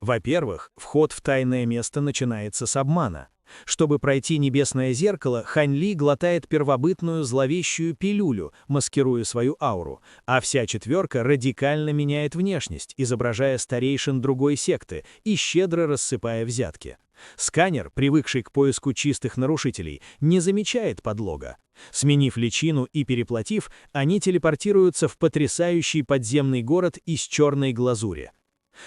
Во-первых, вход в тайное место начинается с обмана. Чтобы пройти небесное зеркало, Хань Ли глотает первобытную зловещую пилюлю, маскируя свою ауру, а вся четверка радикально меняет внешность, изображая старейшин другой секты и щедро рассыпая взятки. Сканер, привыкший к поиску чистых нарушителей, не замечает подлога. Сменив личину и переплатив, они телепортируются в потрясающий подземный город из черной глазури.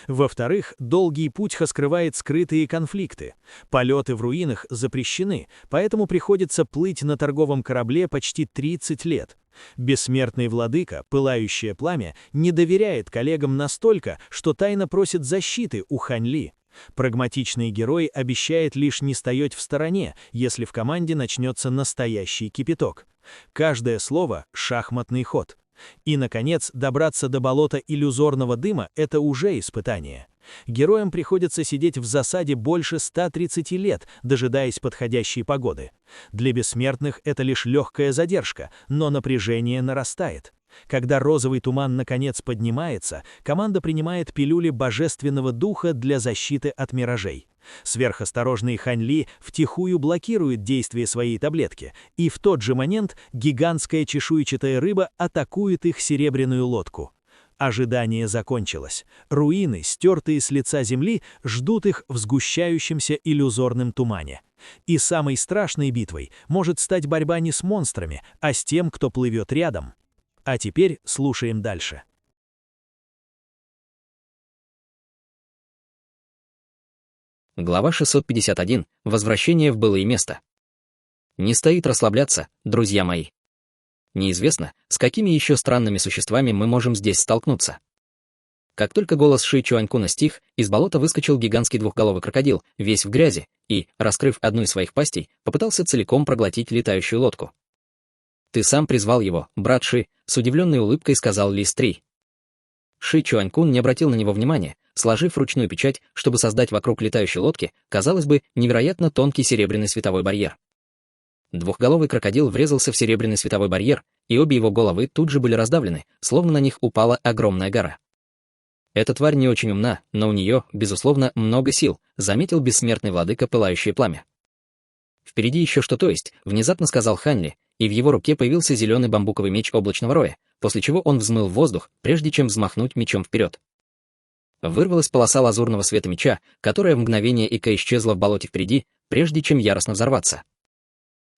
Во-вторых, долгий путь скрывает скрытые конфликты. Полеты в руинах запрещены, поэтому приходится плыть на торговом корабле почти 30 лет. Бессмертный владыка, пылающее пламя, не доверяет коллегам настолько, что тайно просит защиты у Хань Ли. Прагматичный герой обещает лишь не стоять в стороне, если в команде начнется настоящий кипяток. Каждое слово – шахматный ход. И, наконец, добраться до болота иллюзорного дыма – это уже испытание. Героям приходится сидеть в засаде больше 130 лет, дожидаясь подходящей погоды. Для бессмертных это лишь легкая задержка, но напряжение нарастает. Когда розовый туман наконец поднимается, команда принимает пилюли божественного духа для защиты от миражей. Сверхосторожный Хань Ли втихую блокирует действие своей таблетки, и в тот же момент гигантская чешуйчатая рыба атакует их серебряную лодку. Ожидание закончилось. Руины, стертые с лица земли, ждут их в сгущающемся иллюзорном тумане. И самой страшной битвой может стать борьба не с монстрами, а с тем, кто плывет рядом. А теперь слушаем дальше. Глава 651. Возвращение в былое место. Не стоит расслабляться, друзья мои. Неизвестно, с какими еще странными существами мы можем здесь столкнуться. Как только голос Ши Чуанькуна стих, из болота выскочил гигантский двухголовый крокодил, весь в грязи, и, раскрыв одну из своих пастей, попытался целиком проглотить летающую лодку. «Ты сам призвал его, брат Ши», — с удивленной улыбкой сказал Лис 3. Ши Чуанькун не обратил на него внимания, сложив ручную печать, чтобы создать вокруг летающей лодки, казалось бы, невероятно тонкий серебряный световой барьер. Двухголовый крокодил врезался в серебряный световой барьер, и обе его головы тут же были раздавлены, словно на них упала огромная гора. Эта тварь не очень умна, но у нее, безусловно, много сил, заметил бессмертный владыка пылающее пламя. «Впереди еще что-то есть», — внезапно сказал Хань Ли, и в его руке появился зеленый бамбуковый меч облачного роя, после чего он взмыл в воздух, прежде чем взмахнуть мечом вперед. Вырвалась полоса лазурного света меча, которая в мгновение ока исчезла в болоте впереди, прежде чем яростно взорваться.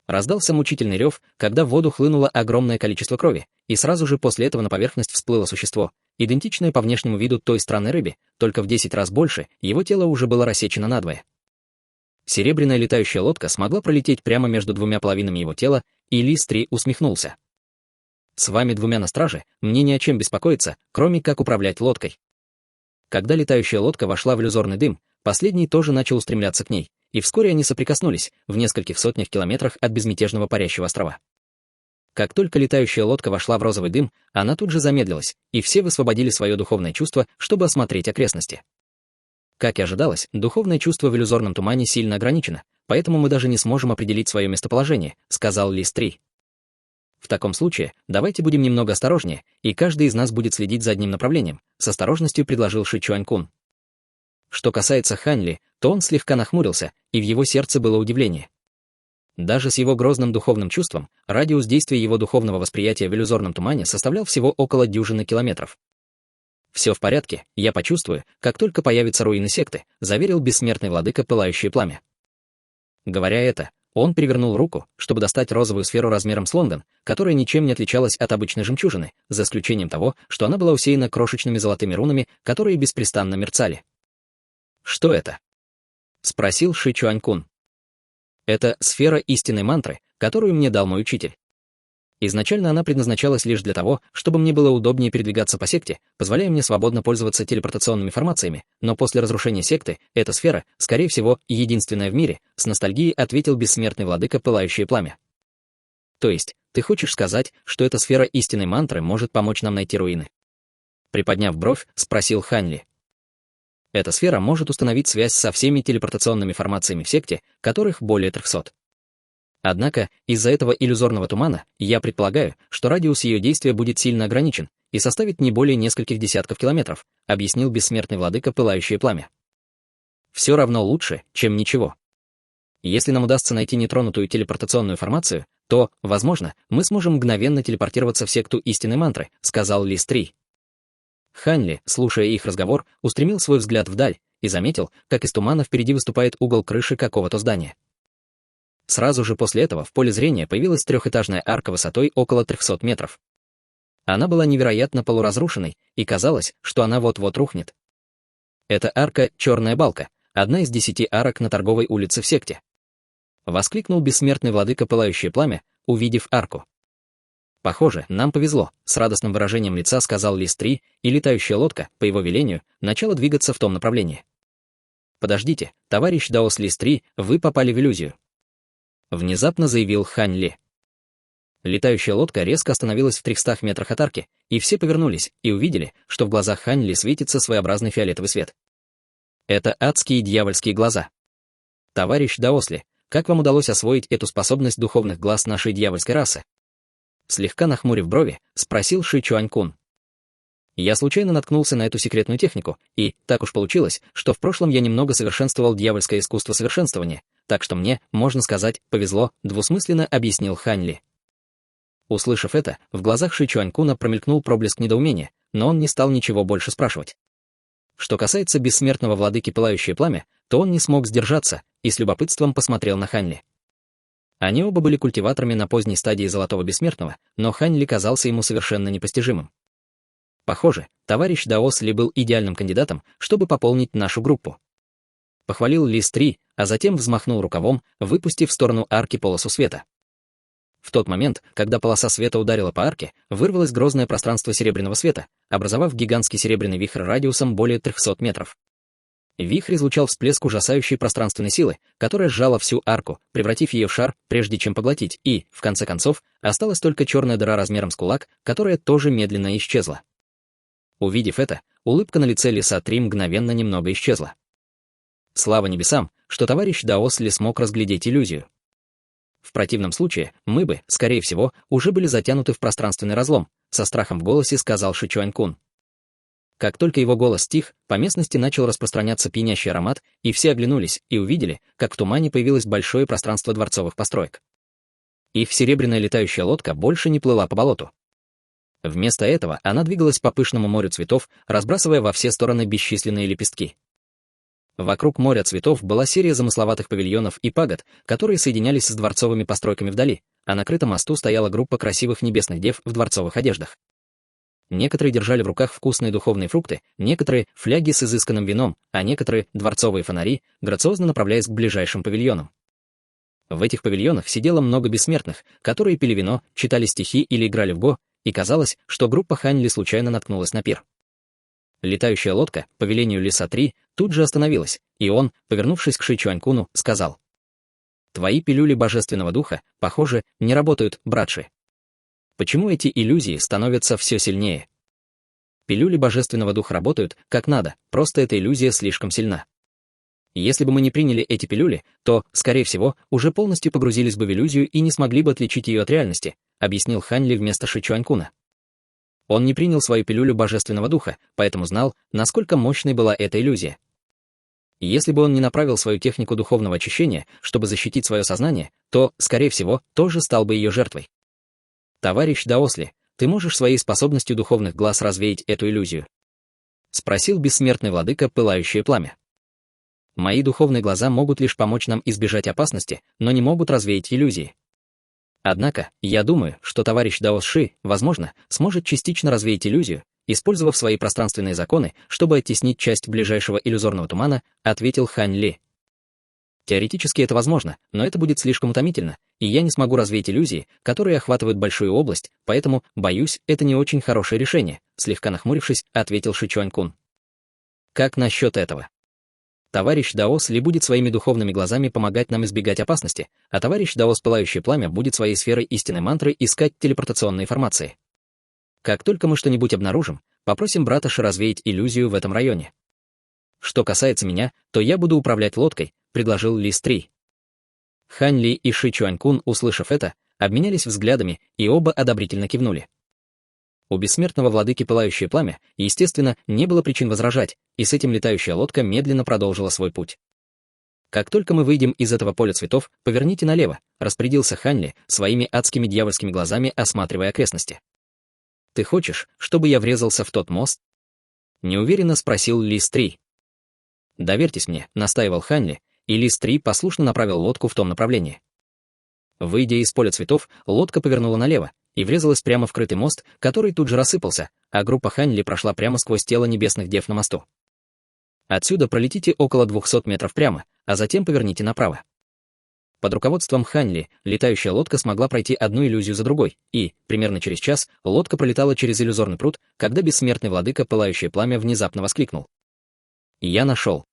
Раздался мучительный рев, когда в воду хлынуло огромное количество крови, и сразу же после этого на поверхность всплыло существо, идентичное по внешнему виду той странной рыбе, только в 10 раз больше, его тело уже было рассечено надвое. Серебряная летающая лодка смогла пролететь прямо между двумя половинами его тела, и Лис 3 усмехнулся. «С вами двумя на страже, мне ни о чем беспокоиться, кроме как управлять лодкой». Когда летающая лодка вошла в иллюзорный дым, последний тоже начал устремляться к ней, и вскоре они соприкоснулись в нескольких сотнях километрах от безмятежного парящего острова. Как только летающая лодка вошла в розовый дым, она тут же замедлилась, и все высвободили свое духовное чувство, чтобы осмотреть окрестности. Как и ожидалось, духовное чувство в иллюзорном тумане сильно ограничено, поэтому мы даже не сможем определить свое местоположение, сказал Лис 3. В таком случае, давайте будем немного осторожнее, и каждый из нас будет следить за одним направлением, с осторожностью предложил Ши Чуанькун. Что касается Хань Ли, то он слегка нахмурился, и в его сердце было удивление. Даже с его грозным духовным чувством, радиус действия его духовного восприятия в иллюзорном тумане составлял всего около дюжины километров. «Все в порядке, я почувствую, как только появятся руины секты», заверил бессмертный владыка пылающее пламя. Говоря это, он перевернул руку, чтобы достать розовую сферу размером с Лондон, которая ничем не отличалась от обычной жемчужины, за исключением того, что она была усеяна крошечными золотыми рунами, которые беспрестанно мерцали. «Что это?» — спросил Ши Чуанькун. «Это сфера истинной мантры, которую мне дал мой учитель. Изначально она предназначалась лишь для того, чтобы мне было удобнее передвигаться по секте, позволяя мне свободно пользоваться телепортационными формациями, но после разрушения секты эта сфера, скорее всего, единственная в мире, с ностальгией ответил бессмертный владыка пылающее пламя. То есть, ты хочешь сказать, что эта сфера истинной мантры может помочь нам найти руины?» Приподняв бровь, спросил Хань Ли. Эта сфера может установить связь со всеми телепортационными формациями в секте, которых более 300. Однако, из-за этого иллюзорного тумана, я предполагаю, что радиус ее действия будет сильно ограничен и составит не более нескольких десятков километров, объяснил бессмертный владыка пылающее пламя. все равно лучше, чем ничего. Если нам удастся найти нетронутую телепортационную формацию, то, возможно, мы сможем мгновенно телепортироваться в секту истинной мантры, сказал Лис-3. Хань, слушая их разговор, устремил свой взгляд вдаль и заметил, как из тумана впереди выступает угол крыши какого-то здания. Сразу же после этого в поле зрения появилась трехэтажная арка высотой около 300 метров. Она была невероятно полуразрушенной, и казалось, что она вот-вот рухнет. Эта арка — черная балка, одна из 10 арок на торговой улице в секте. Воскликнул бессмертный владыка Пылающее Пламя, увидев арку. «Похоже, нам повезло», — с радостным выражением лица сказал Лис-3, и летающая лодка, по его велению, начала двигаться в том направлении. «Подождите, товарищ Даос Лис-3, вы попали в иллюзию», — внезапно заявил Хань Ли. Летающая лодка резко остановилась в 300 метрах от арки, и все повернулись и увидели, что в глазах Хань Ли светится своеобразный фиолетовый свет. Это адские дьявольские глаза. «Товарищ Даосли, как вам удалось освоить эту способность духовных глаз нашей дьявольской расы?» Слегка нахмурив брови, спросил Ши Чуань-кун. «Я случайно наткнулся на эту секретную технику, и так уж получилось, что в прошлом я немного совершенствовал дьявольское искусство совершенствования, так что мне, можно сказать, повезло», — двусмысленно объяснил Хань Ли. Услышав это, в глазах Ши Чуань-куна промелькнул проблеск недоумения, но он не стал ничего больше спрашивать. Что касается бессмертного владыки Пылающее Пламя, то он не смог сдержаться и с любопытством посмотрел на Хань Ли. Они оба были культиваторами на поздней стадии Золотого Бессмертного, но Хань Ли казался ему совершенно непостижимым. Похоже, товарищ Даос Ли был идеальным кандидатом, чтобы пополнить нашу группу. Похвалил Лис-3, а затем взмахнул рукавом, выпустив в сторону арки полосу света. В тот момент, когда полоса света ударила по арке, вырвалось грозное пространство серебряного света, образовав гигантский серебряный вихрь радиусом более 300 метров. Вихрь излучал всплеск ужасающей пространственной силы, которая сжала всю арку, превратив ее в шар, прежде чем поглотить, и, в конце концов, осталась только черная дыра размером с кулак, которая тоже медленно исчезла. Увидев это, улыбка на лице Лиса-3 мгновенно немного исчезла. Слава небесам, что товарищ Даос Ли смог разглядеть иллюзию. В противном случае мы бы, скорее всего, уже были затянуты в пространственный разлом, со страхом в голосе сказал Ши Чуань-кун. Как только его голос стих, по местности начал распространяться пьянящий аромат, и все оглянулись и увидели, как в тумане появилось большое пространство дворцовых построек. Их серебряная летающая лодка больше не плыла по болоту. Вместо этого она двигалась по пышному морю цветов, разбрасывая во все стороны бесчисленные лепестки. Вокруг моря цветов была серия замысловатых павильонов и пагод, которые соединялись с дворцовыми постройками вдали, а на крытом мосту стояла группа красивых небесных дев в дворцовых одеждах. Некоторые держали в руках вкусные духовные фрукты, некоторые — фляги с изысканным вином, а некоторые — дворцовые фонари, грациозно направляясь к ближайшим павильонам. В этих павильонах сидело много бессмертных, которые пили вино, читали стихи или играли в го, и казалось, что группа Хань Ли случайно наткнулась на пир. Летающая лодка, по велению Лиса-3, тут же остановилась, и он, повернувшись к Ши Чуань-куну, сказал: «Твои пилюли божественного духа, похоже, не работают, брат Ши. Почему эти иллюзии становятся все сильнее? Пилюли божественного духа работают, как надо, просто эта иллюзия слишком сильна. Если бы мы не приняли эти пилюли, то, скорее всего, уже полностью погрузились бы в иллюзию и не смогли бы отличить ее от реальности», объяснил Хань Ли вместо Ши Чуань-куна. Он не принял свою пилюлю божественного духа, поэтому знал, насколько мощной была эта иллюзия. Если бы он не направил свою технику духовного очищения, чтобы защитить свое сознание, то, скорее всего, тоже стал бы ее жертвой. «Товарищ Даосли, ты можешь своей способностью духовных глаз развеять эту иллюзию?» — спросил бессмертный владыка Пылающее Пламя. «Мои духовные глаза могут лишь помочь нам избежать опасности, но не могут развеять иллюзии. Однако, я думаю, что товарищ Даос Ши, возможно, сможет частично развеять иллюзию, использовав свои пространственные законы, чтобы оттеснить часть ближайшего иллюзорного тумана», ответил Хань Ли. «Теоретически это возможно, но это будет слишком утомительно, и я не смогу развеять иллюзии, которые охватывают большую область, поэтому, боюсь, это не очень хорошее решение», слегка нахмурившись, ответил Ши Чуань-кун. «Как насчет этого? Товарищ Даос Ли будет своими духовными глазами помогать нам избегать опасности, а товарищ Даос Пылающее Пламя будет своей сферой истинной мантры искать телепортационные формации. Как только мы что-нибудь обнаружим, попросим брата Ши развеять иллюзию в этом районе. Что касается меня, то я буду управлять лодкой», предложил Лис-3. Хань Ли и Ши Чуань-кун, услышав это, обменялись взглядами и оба одобрительно кивнули. У бессмертного владыки Пылающее Пламя, естественно, не было причин возражать, и с этим летающая лодка медленно продолжила свой путь. Как только мы выйдем из этого поля цветов, поверните налево, распорядился Хань Ли, своими адскими дьявольскими глазами осматривая окрестности. Ты хочешь, чтобы я врезался в тот мост? Неуверенно спросил Лис-3. Доверьтесь мне, настаивал Хань Ли, и Лис-3 послушно направил лодку в том направлении. Выйдя из поля цветов, лодка повернула налево и врезалась прямо в крытый мост, который тут же рассыпался, а группа Хань Ли прошла прямо сквозь тело небесных дев на мосту. Отсюда пролетите около 200 метров прямо, а затем поверните направо. Под руководством Хань Ли летающая лодка смогла пройти одну иллюзию за другой, и, примерно через час, лодка пролетала через иллюзорный пруд, когда бессмертный владыка Пылающее Пламя внезапно воскликнул. «Я нашел!»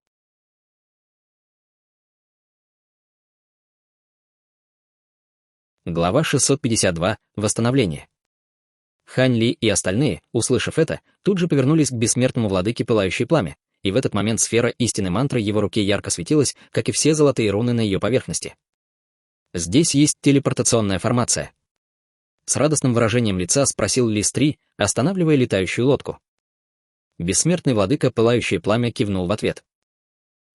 Глава 652. Восстановление. Хань Ли и остальные, услышав это, тут же повернулись к бессмертному владыке Пылающее Пламя, и в этот момент сфера истинной мантры его руке ярко светилась, как и все золотые руны на ее поверхности. Здесь есть телепортационная формация. С радостным выражением лица спросил Лис-3, останавливая летающую лодку. Бессмертный владыка Пылающее Пламя кивнул в ответ.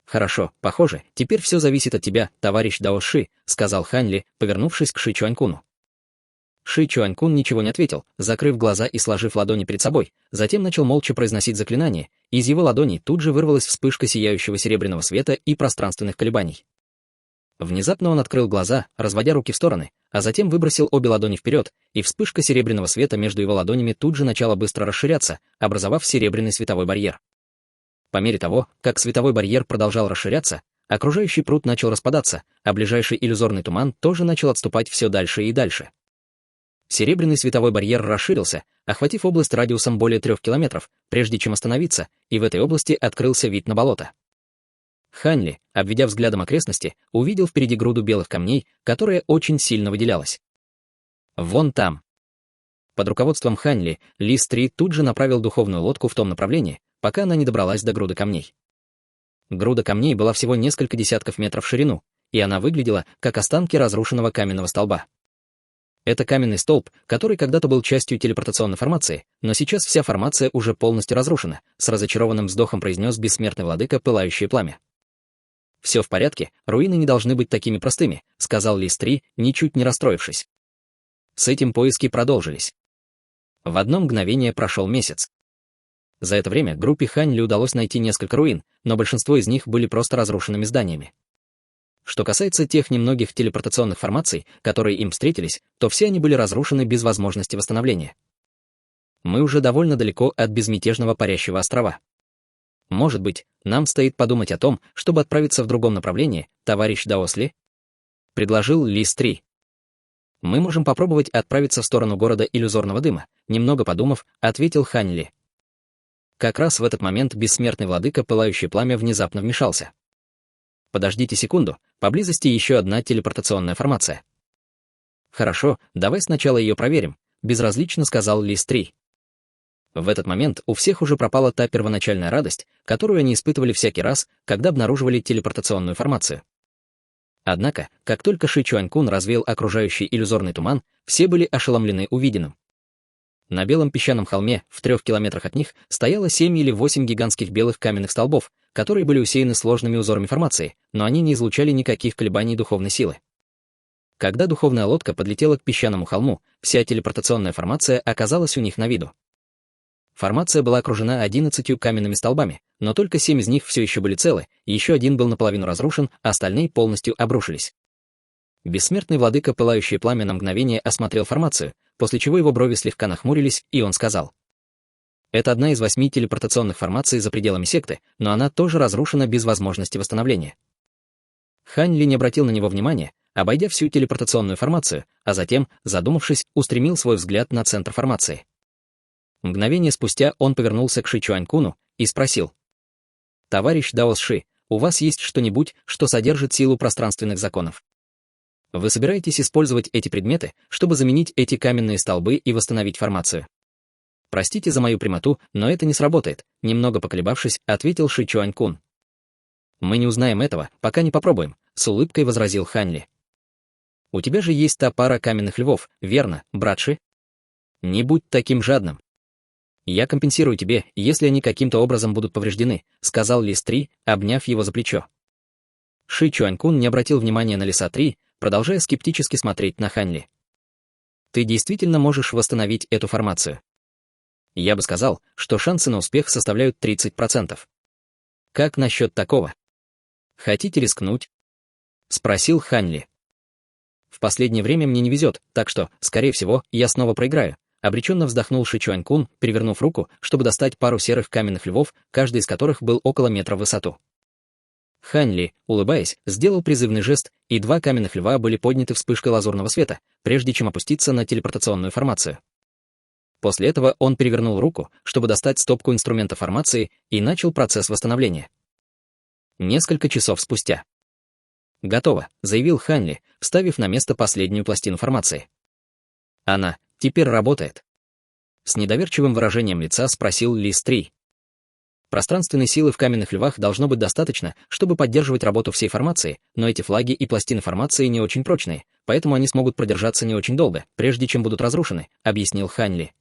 «Хорошо, похоже, теперь все зависит от тебя, товарищ Дао Ши», сказал Хань Ли, повернувшись к Ши Чуанькуну. Ши Чуанькун ничего не ответил, закрыв глаза и сложив ладони перед собой, затем начал молча произносить заклинание, и из его ладоней тут же вырвалась вспышка сияющего серебряного света и пространственных колебаний. Внезапно он открыл глаза, разводя руки в стороны, а затем выбросил обе ладони вперед, и вспышка серебряного света между его ладонями тут же начала быстро расширяться, образовав серебряный световой барьер. По мере того, как световой барьер продолжал расширяться, окружающий пруд начал распадаться, а ближайший иллюзорный туман тоже начал отступать все дальше и дальше. Серебряный световой барьер расширился, охватив область радиусом более 3 километров, прежде чем остановиться, и в этой области открылся вид на болото. Хань Ли, обведя взглядом окрестности, увидел впереди груду белых камней, которая очень сильно выделялась. Вон там. Под руководством Хань Ли, Лис-3 тут же направил духовную лодку в том направлении, пока она не добралась до груды камней. Груда камней была всего несколько десятков метров в ширину, и она выглядела, как останки разрушенного каменного столба. Это каменный столб, который когда-то был частью телепортационной формации, но сейчас вся формация уже полностью разрушена, с разочарованным вздохом произнес бессмертный владыка Пылающее Пламя. «Все в порядке, руины не должны быть такими простыми», сказал Лис-3, ничуть не расстроившись. С этим поиски продолжились. В одно мгновение прошел месяц. За это время группе Хань Ли удалось найти несколько руин, но большинство из них были просто разрушенными зданиями. Что касается тех немногих телепортационных формаций, которые им встретились, то все они были разрушены без возможности восстановления. Мы уже довольно далеко от безмятежного парящего острова. Может быть, нам стоит подумать о том, чтобы отправиться в другом направлении, товарищ Даосли? Предложил Лис-3. Мы можем попробовать отправиться в сторону города иллюзорного дыма, немного подумав, ответил Хань Ли. Как раз в этот момент бессмертный владыка Пылающее Пламя внезапно вмешался. Подождите секунду, поблизости еще одна телепортационная формация. Хорошо, давай сначала ее проверим, безразлично сказал Лис-3. В этот момент у всех уже пропала та первоначальная радость, которую они испытывали всякий раз, когда обнаруживали телепортационную формацию. Однако, как только Ши Чуанькун развеял окружающий иллюзорный туман, все были ошеломлены увиденным. На белом песчаном холме, в 3 километрах от них, стояло 7 или 8 гигантских белых каменных столбов, которые были усеяны сложными узорами формации, но они не излучали никаких колебаний духовной силы. Когда духовная лодка подлетела к песчаному холму, вся телепортационная формация оказалась у них на виду. Формация была окружена 11 каменными столбами, но только 7 из них все еще были целы, еще один был наполовину разрушен, а остальные полностью обрушились. Бессмертный владыка Пылающее Пламя на мгновение осмотрел формацию, после чего его брови слегка нахмурились, и он сказал: «Это одна из 8 телепортационных формаций за пределами секты, но она тоже разрушена без возможности восстановления». Хань Ли не обратил на него внимания, обойдя всю телепортационную формацию, а затем, задумавшись, устремил свой взгляд на центр формации. Мгновение спустя он повернулся к Ши Чуанькуну и спросил: «Товарищ Даос Ши, у вас есть что-нибудь, что содержит силу пространственных законов? Вы собираетесь использовать эти предметы, чтобы заменить эти каменные столбы и восстановить формацию?» «Простите за мою прямоту, но это не сработает», немного поколебавшись, ответил Ши Чуанькун. «Мы не узнаем этого, пока не попробуем», с улыбкой возразил Хань Ли. «У тебя же есть та пара каменных львов, верно, брат Ши? Не будь таким жадным. Я компенсирую тебе, если они каким-то образом будут повреждены», сказал Лис-3, обняв его за плечо. Ши Чуанькун не обратил внимания на Лиса 3, продолжая скептически смотреть на Хань Ли. Ты действительно можешь восстановить эту формацию? Я бы сказал, что шансы на успех составляют 30%. Как насчет такого? Хотите рискнуть? Спросил Хань Ли. В последнее время мне не везет, так что, скорее всего, я снова проиграю. Обреченно вздохнул Ши Чуанькун, перевернув руку, чтобы достать пару серых каменных львов, каждый из которых был около метра в высоту. Хань Ли, улыбаясь, сделал призывный жест, и 2 каменных льва были подняты вспышкой лазурного света, прежде чем опуститься на телепортационную формацию. После этого он перевернул руку, чтобы достать стопку инструмента формации, и начал процесс восстановления. Несколько часов спустя. «Готово», — заявил Хань Ли, вставив на место последнюю пластину формации. «Она теперь работает?» С недоверчивым выражением лица спросил Лис 3. Пространственной силы в каменных львах должно быть достаточно, чтобы поддерживать работу всей формации, но эти флаги и пластины формации не очень прочные, поэтому они смогут продержаться не очень долго, прежде чем будут разрушены, объяснил Хань Ли.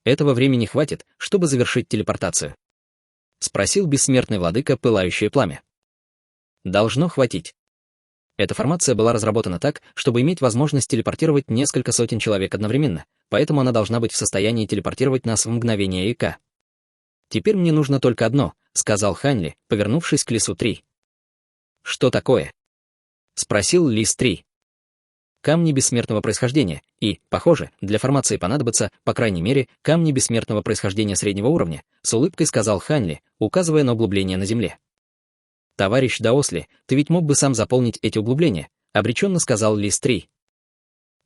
Этого времени хватит, чтобы завершить телепортацию? Спросил бессмертный владыка Пылающее Пламя. Должно хватить. Эта формация была разработана так, чтобы иметь возможность телепортировать несколько сотен человек одновременно, поэтому она должна быть в состоянии телепортировать нас в мгновение ика. «Теперь мне нужно только одно», — сказал Хань Ли, повернувшись к Лису 3. «Что такое?» — спросил Лис 3. «Камни бессмертного происхождения, и, похоже, для формации понадобятся, по крайней мере, камни бессмертного происхождения среднего уровня», — с улыбкой сказал Хань Ли, указывая на углубление на земле. «Товарищ Даосли, ты ведь мог бы сам заполнить эти углубления», — обреченно сказал Лис 3.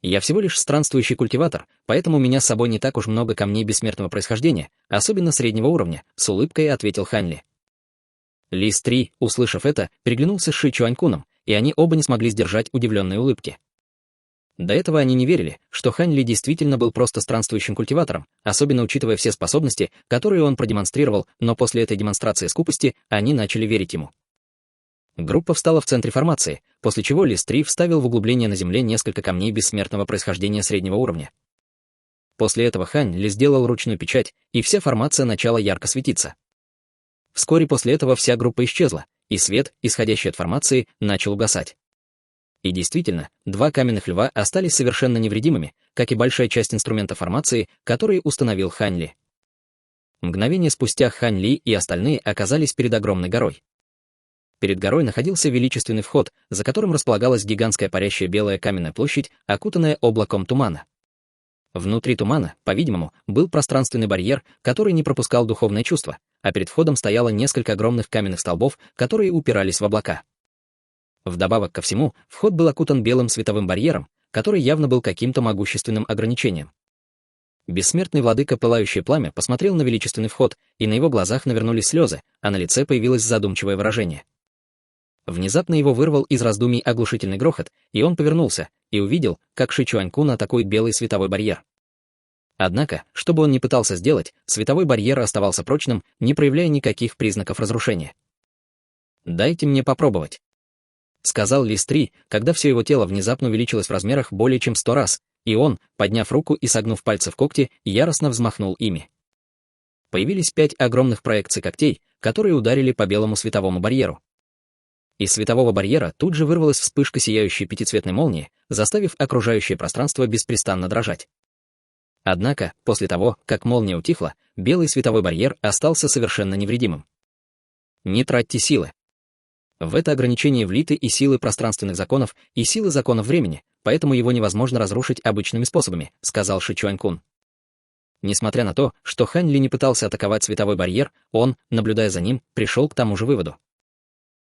«Я всего лишь странствующий культиватор, поэтому у меня с собой не так уж много камней бессмертного происхождения, особенно среднего уровня», — с улыбкой ответил Хань Ли. Лис 3, услышав это, переглянулся с Ши Чуанькуном, и они оба не смогли сдержать удивленные улыбки. До этого они не верили, что Хань Ли действительно был просто странствующим культиватором, особенно учитывая все способности, которые он продемонстрировал, но после этой демонстрации скупости они начали верить ему. Группа встала в центре формации, после чего Лис 3 вставил в углубление на земле несколько камней бессмертного происхождения среднего уровня. После этого Хань Ли сделал ручную печать, и вся формация начала ярко светиться. Вскоре после этого вся группа исчезла, и свет, исходящий от формации, начал угасать. И действительно, 2 каменных льва остались совершенно невредимыми, как и большая часть инструмента формации, который установил Хань Ли. Мгновение спустя Хань Ли и остальные оказались перед огромной горой. Перед горой находился величественный вход, за которым располагалась гигантская парящая белая каменная площадь, окутанная облаком тумана. Внутри тумана, по-видимому, был пространственный барьер, который не пропускал духовное чувство, а перед входом стояло несколько огромных каменных столбов, которые упирались в облака. Вдобавок ко всему, вход был окутан белым световым барьером, который явно был каким-то могущественным ограничением. Бессмертный владыка Пылающее Пламя посмотрел на величественный вход, и на его глазах навернулись слезы, а на лице появилось задумчивое выражение. Внезапно его вырвал из раздумий оглушительный грохот, и он повернулся и увидел, как Ши Чуанькун атакует белый световой барьер. Однако, что бы он ни пытался сделать, световой барьер оставался прочным, не проявляя никаких признаков разрушения. «Дайте мне попробовать», — сказал Лис 3, когда все его тело внезапно увеличилось в размерах более чем 100 раз, и он, подняв руку и согнув пальцы в когти, яростно взмахнул ими. Появились 5 огромных проекций когтей, которые ударили по белому световому барьеру. Из светового барьера тут же вырвалась вспышка сияющей пятицветной молнии, заставив окружающее пространство беспрестанно дрожать. Однако, после того, как молния утихла, белый световой барьер остался совершенно невредимым. Не тратьте силы. В это ограничение влиты и силы пространственных законов, и силы законов времени, поэтому его невозможно разрушить обычными способами, сказал Ши Чуанькун. Несмотря на то, что Хань Ли не пытался атаковать световой барьер, он, наблюдая за ним, пришел к тому же выводу.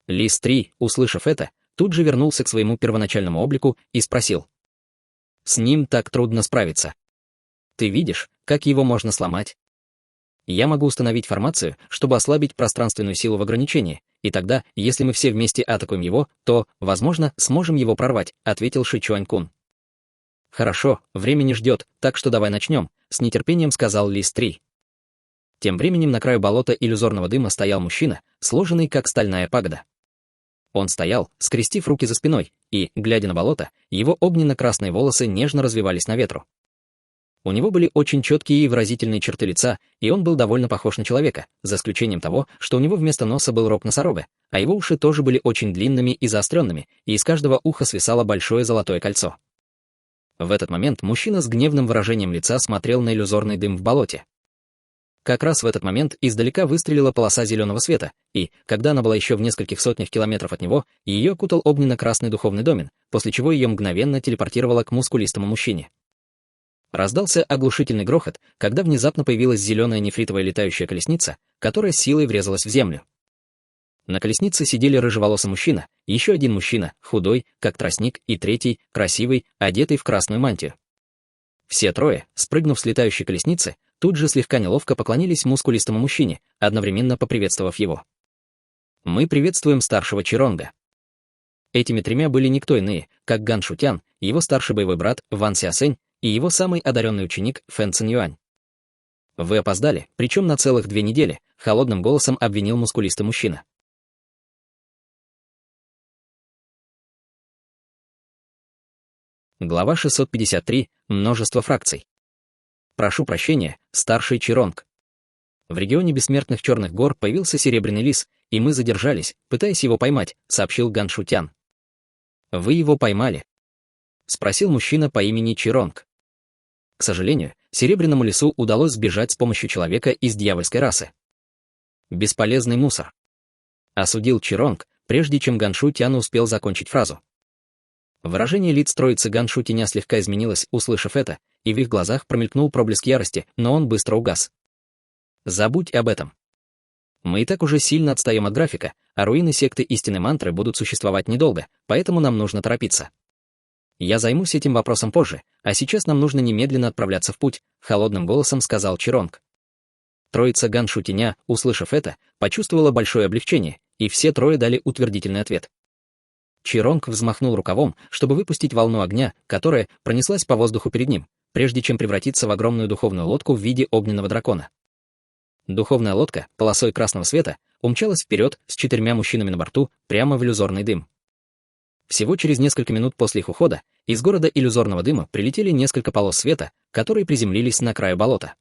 Лис 3, услышав это, тут же вернулся к своему первоначальному облику и спросил. «С ним так трудно справиться. Ты видишь, как его можно сломать? Я могу установить формацию, чтобы ослабить пространственную силу в ограничении, и тогда, если мы все вместе атакуем его, то, возможно, сможем его прорвать», — ответил Ши Чуанькун. «Хорошо, время не ждет, так что давай начнем», — с нетерпением сказал Лис 3. Тем временем на краю болота иллюзорного дыма стоял мужчина, сложенный как стальная пагода. Он стоял, скрестив руки за спиной, и, глядя на болото, его огненно-красные волосы нежно развивались на ветру. У него были очень четкие и выразительные черты лица, и он был довольно похож на человека, за исключением того, что у него вместо носа был рог носорога, а его уши тоже были очень длинными и заостренными, и из каждого уха свисало большое золотое кольцо. В этот момент мужчина с гневным выражением лица смотрел на иллюзорный дым в болоте. Как раз в этот момент издалека выстрелила полоса зеленого света, и, когда она была еще в нескольких сотнях километров от него, ее окутал огненно-красный духовный домен, после чего ее мгновенно телепортировало к мускулистому мужчине. Раздался оглушительный грохот, когда внезапно появилась зеленая нефритовая летающая колесница, которая силой врезалась в землю. На колеснице сидели рыжеволосый мужчина, еще один мужчина, худой, как тростник, и третий, красивый, одетый в красную мантию. Все трое, спрыгнув с летающей колесницы, тут же слегка неловко поклонились мускулистому мужчине, одновременно поприветствовав его. «Мы приветствуем старшего Чиронга». Этими тремя были никто иные, как Ган Шутян, его старший боевой брат Ван Сясень и его самый одаренный ученик Фэн Цинь-Юань. «Вы опоздали, причем на целых 2 недели», — холодным голосом обвинил мускулистый мужчина. Глава 653. Множество фракций. Прошу прощения, старший Чиронг. В регионе бессмертных черных гор появился серебряный лис, и мы задержались, пытаясь его поймать, сообщил Ган Шутян. Вы его поймали? Спросил мужчина по имени Чиронг. К сожалению, серебряному лису удалось сбежать с помощью человека из дьявольской расы. Бесполезный мусор. Осудил Чиронг, прежде чем Ган Шутян успел закончить фразу. Выражение лиц троицы Ган Шутяня слегка изменилось, услышав это, и в их глазах промелькнул проблеск ярости, но он быстро угас. Забудь об этом. Мы и так уже сильно отстаем от графика, а руины секты истинной мантры будут существовать недолго, поэтому нам нужно торопиться. Я займусь этим вопросом позже, а сейчас нам нужно немедленно отправляться в путь, холодным голосом сказал Чиронг. Троица Ган Шутяня, услышав это, почувствовала большое облегчение, и все трое дали утвердительный ответ. Чиронг взмахнул рукавом, чтобы выпустить волну огня, которая пронеслась по воздуху перед ним, прежде чем превратиться в огромную духовную лодку в виде огненного дракона. Духовная лодка, полосой красного света, умчалась вперед с 4 мужчинами на борту, прямо в иллюзорный дым. Всего через несколько минут после их ухода из города иллюзорного дыма прилетели несколько полос света, которые приземлились на краю болота.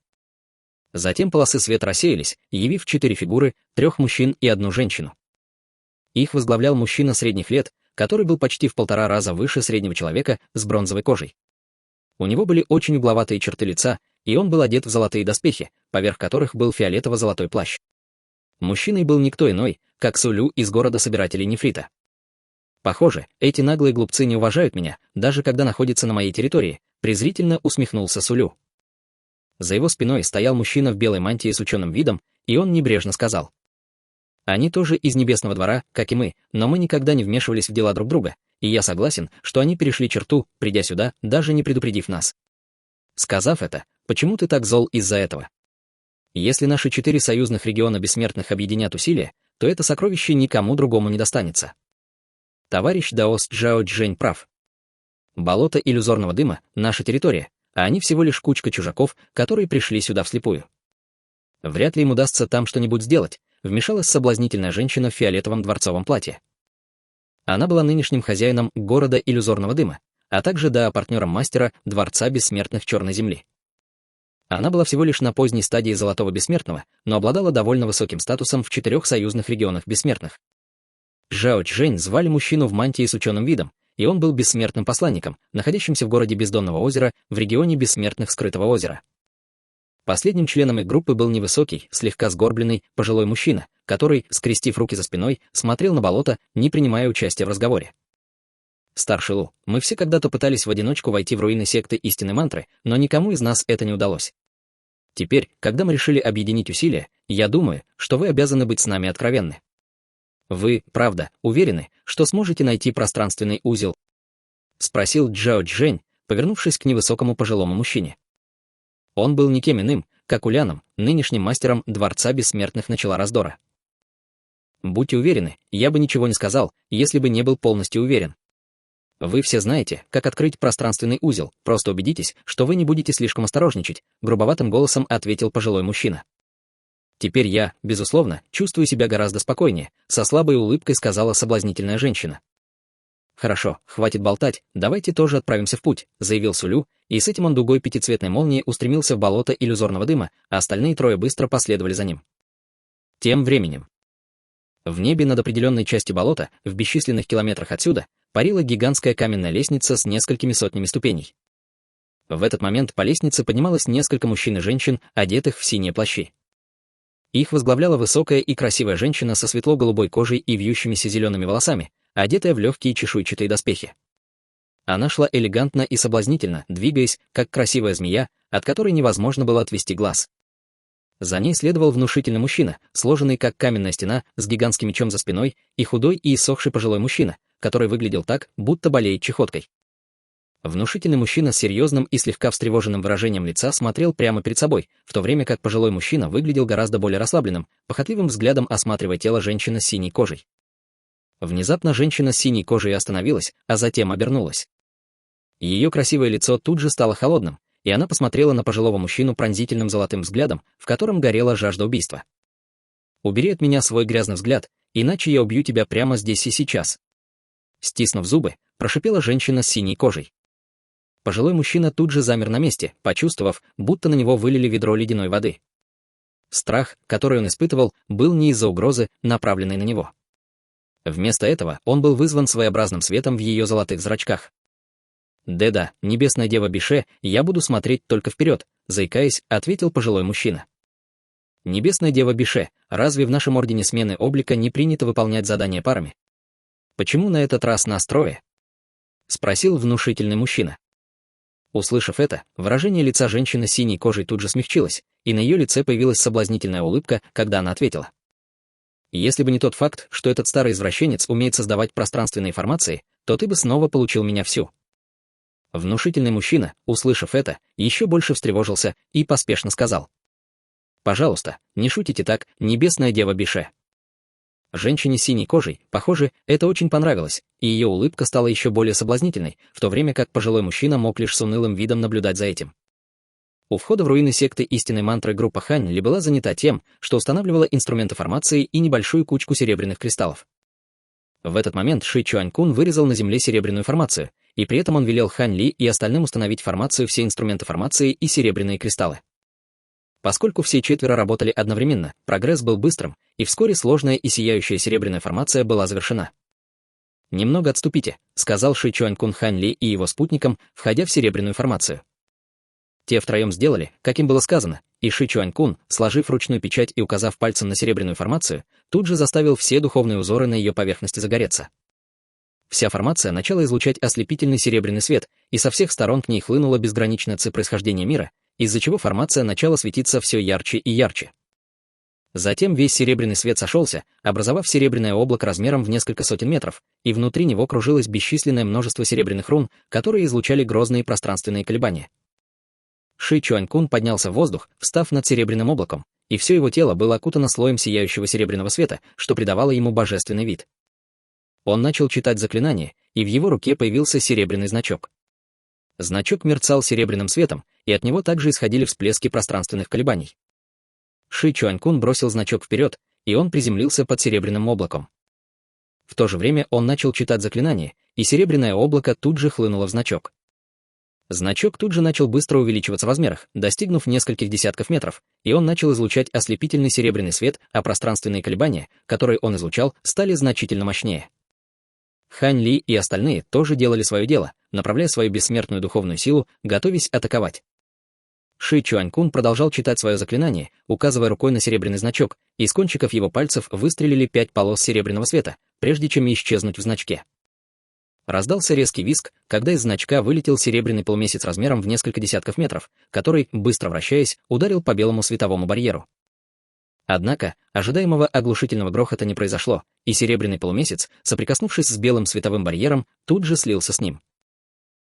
Затем полосы света рассеялись, явив 4 фигуры, 3 мужчин и 1 женщину. Их возглавлял мужчина средних лет, который был почти в 1,5 раза выше среднего человека с бронзовой кожей. У него были очень угловатые черты лица, и он был одет в золотые доспехи, поверх которых был фиолетово-золотой плащ. Мужчиной был никто иной, как Сулю из города собирателей нефрита. Похоже, эти наглые глупцы не уважают меня, даже когда находятся на моей территории, презрительно усмехнулся Сулю. За его спиной стоял мужчина в белой мантии с ученым видом, и он небрежно сказал. Они тоже из Небесного двора, как и мы, но мы никогда не вмешивались в дела друг друга, и я согласен, что они перешли черту, придя сюда, даже не предупредив нас. Сказав это, почему ты так зол из-за этого? Если наши 4 союзных региона бессмертных объединят усилия, то это сокровище никому другому не достанется. Товарищ Даос Джао Чжэнь прав. Болото иллюзорного дыма — наша территория, а они всего лишь кучка чужаков, которые пришли сюда вслепую. Вряд ли им удастся там что-нибудь сделать, вмешалась соблазнительная женщина в фиолетовом дворцовом платье. Она была нынешним хозяином города иллюзорного дыма, а также партнером мастера Дворца бессмертных Черной Земли. Она была всего лишь на поздней стадии Золотого Бессмертного, но обладала довольно высоким статусом в 4 союзных регионах бессмертных. Жао Чжэнь звали мужчину в мантии с ученым видом, и он был бессмертным посланником, находящимся в городе Бездонного озера в регионе бессмертных Скрытого озера. Последним членом их группы был невысокий, слегка сгорбленный, пожилой мужчина, который, скрестив руки за спиной, смотрел на болото, не принимая участия в разговоре. «Старший Лу, мы все когда-то пытались в одиночку войти в руины секты истинной мантры, но никому из нас это не удалось. Теперь, когда мы решили объединить усилия, я думаю, что вы обязаны быть с нами откровенны. Вы, правда, уверены, что сможете найти пространственный узел?» — спросил Джао Чжэнь, повернувшись к невысокому пожилому мужчине. Он был никем иным, как Уляном, нынешним мастером Дворца Бессмертных начала раздора. «Будьте уверены, я бы ничего не сказал, если бы не был полностью уверен. Вы все знаете, как открыть пространственный узел, просто убедитесь, что вы не будете слишком осторожничать», — грубоватым голосом ответил пожилой мужчина. «Теперь я, безусловно, чувствую себя гораздо спокойнее», — со слабой улыбкой сказала соблазнительная женщина. «Хорошо, хватит болтать, давайте тоже отправимся в путь», — заявил Сулю, и с этим он дугой пятицветной молнии устремился в болото иллюзорного дыма, а остальные трое быстро последовали за ним. Тем временем. В небе над определенной частью болота, в бесчисленных километрах отсюда, парила гигантская каменная лестница с несколькими сотнями ступеней. В этот момент по лестнице поднималось несколько мужчин и женщин, одетых в синие плащи. Их возглавляла высокая и красивая женщина со светло-голубой кожей и вьющимися зелеными волосами, одетая в легкие чешуйчатые доспехи. Она шла элегантно и соблазнительно, двигаясь, как красивая змея, от которой невозможно было отвести глаз. За ней следовал внушительный мужчина, сложенный как каменная стена, с гигантским мечом за спиной, и худой и иссохший пожилой мужчина, который выглядел так, будто болеет чехоткой. Внушительный мужчина с серьезным и слегка встревоженным выражением лица смотрел прямо перед собой, в то время как пожилой мужчина выглядел гораздо более расслабленным, похотливым взглядом осматривая тело женщины с синей кожей. Внезапно женщина с синей кожей остановилась, а затем обернулась. Ее красивое лицо тут же стало холодным, и она посмотрела на пожилого мужчину пронзительным золотым взглядом, в котором горела жажда убийства. «Убери от меня свой грязный взгляд, иначе я убью тебя прямо здесь и сейчас». Стиснув зубы, прошипела женщина с синей кожей. Пожилой мужчина тут же замер на месте, почувствовав, будто на него вылили ведро ледяной воды. Страх, который он испытывал, был не из-за угрозы, направленной на него. Вместо этого он был вызван своеобразным светом в ее золотых зрачках. «Да-да, небесная дева Бише, я буду смотреть только вперед», заикаясь, ответил пожилой мужчина. «Небесная дева Бише, разве в нашем ордене смены облика не принято выполнять задания парами? Почему на этот раз нас трое?» Спросил внушительный мужчина. Услышав это, выражение лица женщины с синей кожей тут же смягчилось, и на ее лице появилась соблазнительная улыбка, когда она ответила. «Если бы не тот факт, что этот старый извращенец умеет создавать пространственные формации, то ты бы снова получил меня всю». Внушительный мужчина, услышав это, еще больше встревожился и поспешно сказал. «Пожалуйста, не шутите так, небесная дева Бише». Женщине с синей кожей, похоже, это очень понравилось, и ее улыбка стала еще более соблазнительной, в то время как пожилой мужчина мог лишь с унылым видом наблюдать за этим. У входа в руины секты истинной мантры группа Хань Ли была занята тем, что устанавливала инструменты формации и небольшую кучку серебряных кристаллов. В этот момент Ши Чуанькун вырезал на земле серебряную формацию, и при этом он велел Хань Ли и остальным установить формацию, все инструменты формации и серебряные кристаллы. Поскольку все четверо работали одновременно, прогресс был быстрым, и вскоре сложная и сияющая серебряная формация была завершена. «Немного отступите», — сказал Ши Чуанькун Хань Ли и его спутникам, входя в серебряную формацию. Те втроем сделали, как им было сказано, и Ши Чуанькун, сложив ручную печать и указав пальцем на серебряную формацию, тут же заставил все духовные узоры на ее поверхности загореться. Вся формация начала излучать ослепительный серебряный свет, и со всех сторон к ней хлынула безграничная ци происхождения мира, из-за чего формация начала светиться все ярче и ярче. Затем весь серебряный свет сошелся, образовав серебряное облако размером в несколько сотен метров, и внутри него кружилось бесчисленное множество серебряных рун, которые излучали грозные пространственные колебания. Ши Чуанькун поднялся в воздух, встав над серебряным облаком, и все его тело было окутано слоем сияющего серебряного света, что придавало ему божественный вид. Он начал читать заклинание, и в его руке появился серебряный значок. Значок мерцал серебряным светом, и от него также исходили всплески пространственных колебаний. Ши Чуанькун бросил значок вперед, и он приземлился под серебряным облаком. В то же время он начал читать заклинание, и серебряное облако тут же хлынуло в значок. Значок тут же начал быстро увеличиваться в размерах, достигнув нескольких десятков метров, и он начал излучать ослепительный серебряный свет, а пространственные колебания, которые он излучал, стали значительно мощнее. Хань Ли и остальные тоже делали свое дело, направляя свою бессмертную духовную силу, готовясь атаковать. Ши Чуанькун продолжал читать свое заклинание, указывая рукой на серебряный значок, и из кончиков его пальцев выстрелили 5 полос серебряного света, прежде чем исчезнуть в значке. Раздался резкий визг, когда из значка вылетел серебряный полумесяц размером в несколько десятков метров, который, быстро вращаясь, ударил по белому световому барьеру. Однако, ожидаемого оглушительного грохота не произошло, и серебряный полумесяц, соприкоснувшись с белым световым барьером, тут же слился с ним.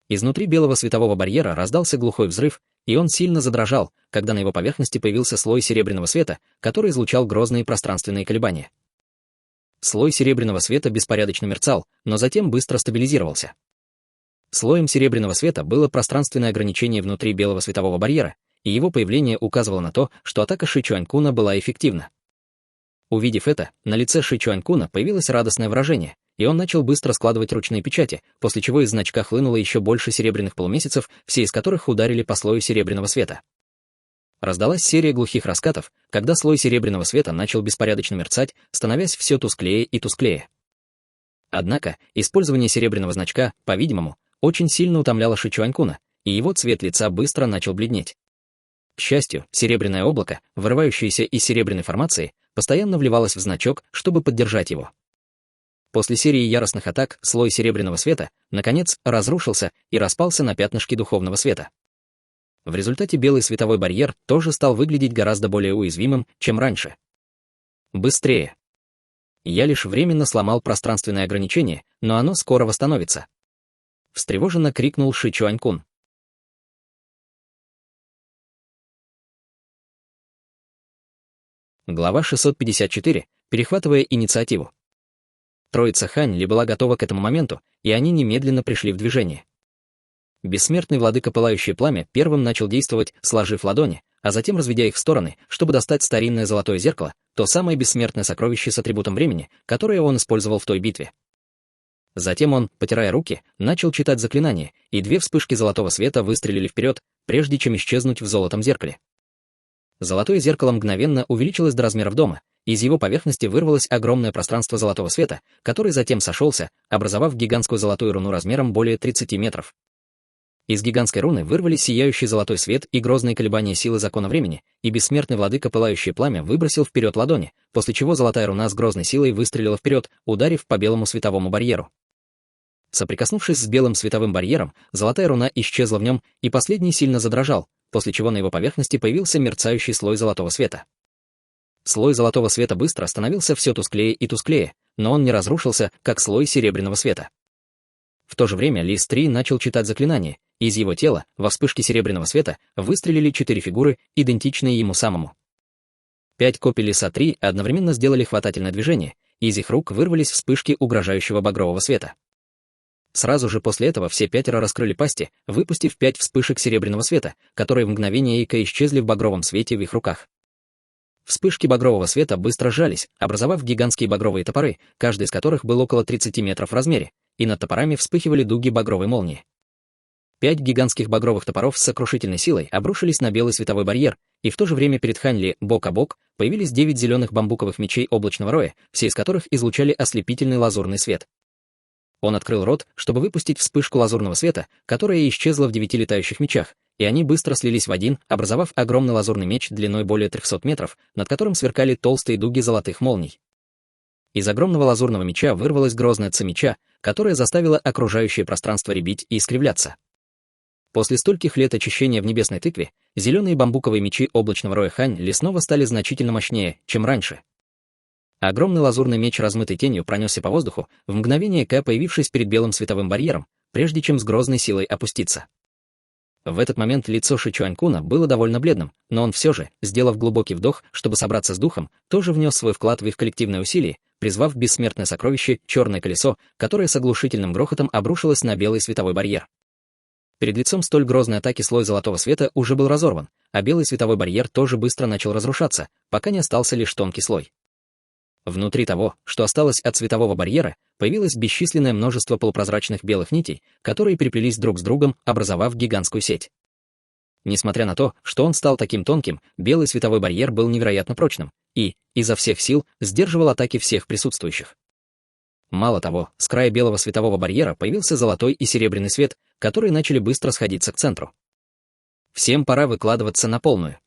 Изнутри белого светового барьера раздался глухой взрыв, и он сильно задрожал, когда на его поверхности появился слой серебряного света, который излучал грозные пространственные колебания. Слой серебряного света беспорядочно мерцал, но затем быстро стабилизировался. Слоем серебряного света было пространственное ограничение внутри белого светового барьера, и его появление указывало на то, что атака Ши Чуанькуна была эффективна. Увидев это, на лице Ши Чуанькуна появилось радостное выражение, и он начал быстро складывать ручные печати, после чего из значка хлынуло еще больше серебряных полумесяцев, все из которых ударили по слою серебряного света. Раздалась серия глухих раскатов, когда слой серебряного света начал беспорядочно мерцать, становясь все тусклее и тусклее. Однако, использование серебряного значка, по-видимому, очень сильно утомляло Ши Чуанькуна, и его цвет лица быстро начал бледнеть. К счастью, серебряное облако, вырывающееся из серебряной формации, постоянно вливалось в значок, чтобы поддержать его. После серии яростных атак слой серебряного света, наконец, разрушился и распался на пятнышки духовного света. В результате белый световой барьер тоже стал выглядеть гораздо более уязвимым, чем раньше. Быстрее! Я лишь временно сломал пространственное ограничение, но оно скоро восстановится. Встревоженно крикнул Ши Чуанькун. Глава 654. Перехватывая инициативу. Троица Хань Ли была готова к этому моменту, и они немедленно пришли в движение. Бессмертный владыка Пылающее Пламя первым начал действовать, сложив ладони, а затем разведя их в стороны, чтобы достать старинное золотое зеркало, то самое бессмертное сокровище с атрибутом времени, которое он использовал в той битве. Затем он, потирая руки, начал читать заклинание, и две вспышки золотого света выстрелили вперед, прежде чем исчезнуть в золотом зеркале. Золотое зеркало мгновенно увеличилось до размеров дома, и из его поверхности вырвалось огромное пространство золотого света, который затем сошелся, образовав гигантскую золотую руну размером более 30 метров. Из гигантской руны вырвались сияющий золотой свет и грозные колебания силы закона времени, и бессмертный владыка Пылающее Пламя выбросил вперед ладони, после чего золотая руна с грозной силой выстрелила вперед, ударив по белому световому барьеру. Соприкоснувшись с белым световым барьером, золотая руна исчезла в нем, и последний сильно задрожал, после чего на его поверхности появился мерцающий слой золотого света. Слой золотого света быстро становился все тусклее и тусклее, но он не разрушился, как слой серебряного света. В то же время Ли Стри начал читать заклинание, и из его тела, во вспышке серебряного света, выстрелили 4 фигуры, идентичные ему самому. 5 копий Лиса 3 одновременно сделали хватательное движение, и из их рук вырвались вспышки угрожающего багрового света. Сразу же после этого все 5 раскрыли пасти, выпустив 5 вспышек серебряного света, которые в мгновение ока исчезли в багровом свете в их руках. Вспышки багрового света быстро сжались, образовав гигантские багровые топоры, каждый из которых был около 30 метров в размере, и над топорами вспыхивали дуги багровой молнии. 5 гигантских багровых топоров с сокрушительной силой обрушились на белый световой барьер, и в то же время перед Хань Ли бок о бок появились 9 зеленых бамбуковых мечей облачного роя, все из которых излучали ослепительный лазурный свет. Он открыл рот, чтобы выпустить вспышку лазурного света, которая исчезла в 9 летающих мечах, и они быстро слились в один, образовав огромный лазурный меч длиной более 300 метров, над которым сверкали толстые дуги золотых молний. Из огромного лазурного меча вырвалась грозная ца меча, которая заставила окружающее пространство рябить и искривляться. После стольких лет очищения в небесной тыкве, зеленые бамбуковые мечи облачного роя Хань Ли снова стали значительно мощнее, чем раньше. Огромный лазурный меч размытой тенью пронесся по воздуху, в мгновение ока появившись перед белым световым барьером, прежде чем с грозной силой опуститься. В этот момент лицо Ши Чуанькуна было довольно бледным, но он все же, сделав глубокий вдох, чтобы собраться с духом, тоже внес свой вклад в их коллективное усилие, призвав бессмертное сокровище «Черное колесо», которое с оглушительным грохотом обрушилось на белый световой барьер. Перед лицом столь грозной атаки слой золотого света уже был разорван, а белый световой барьер тоже быстро начал разрушаться, пока не остался лишь тонкий слой. Внутри того, что осталось от светового барьера, появилось бесчисленное множество полупрозрачных белых нитей, которые переплелись друг с другом, образовав гигантскую сеть. Несмотря на то, что он стал таким тонким, белый световой барьер был невероятно прочным и, изо всех сил, сдерживал атаки всех присутствующих. Мало того, с края белого светового барьера появился золотой и серебряный свет, которые начали быстро сходиться к центру. Всем пора выкладываться на полную.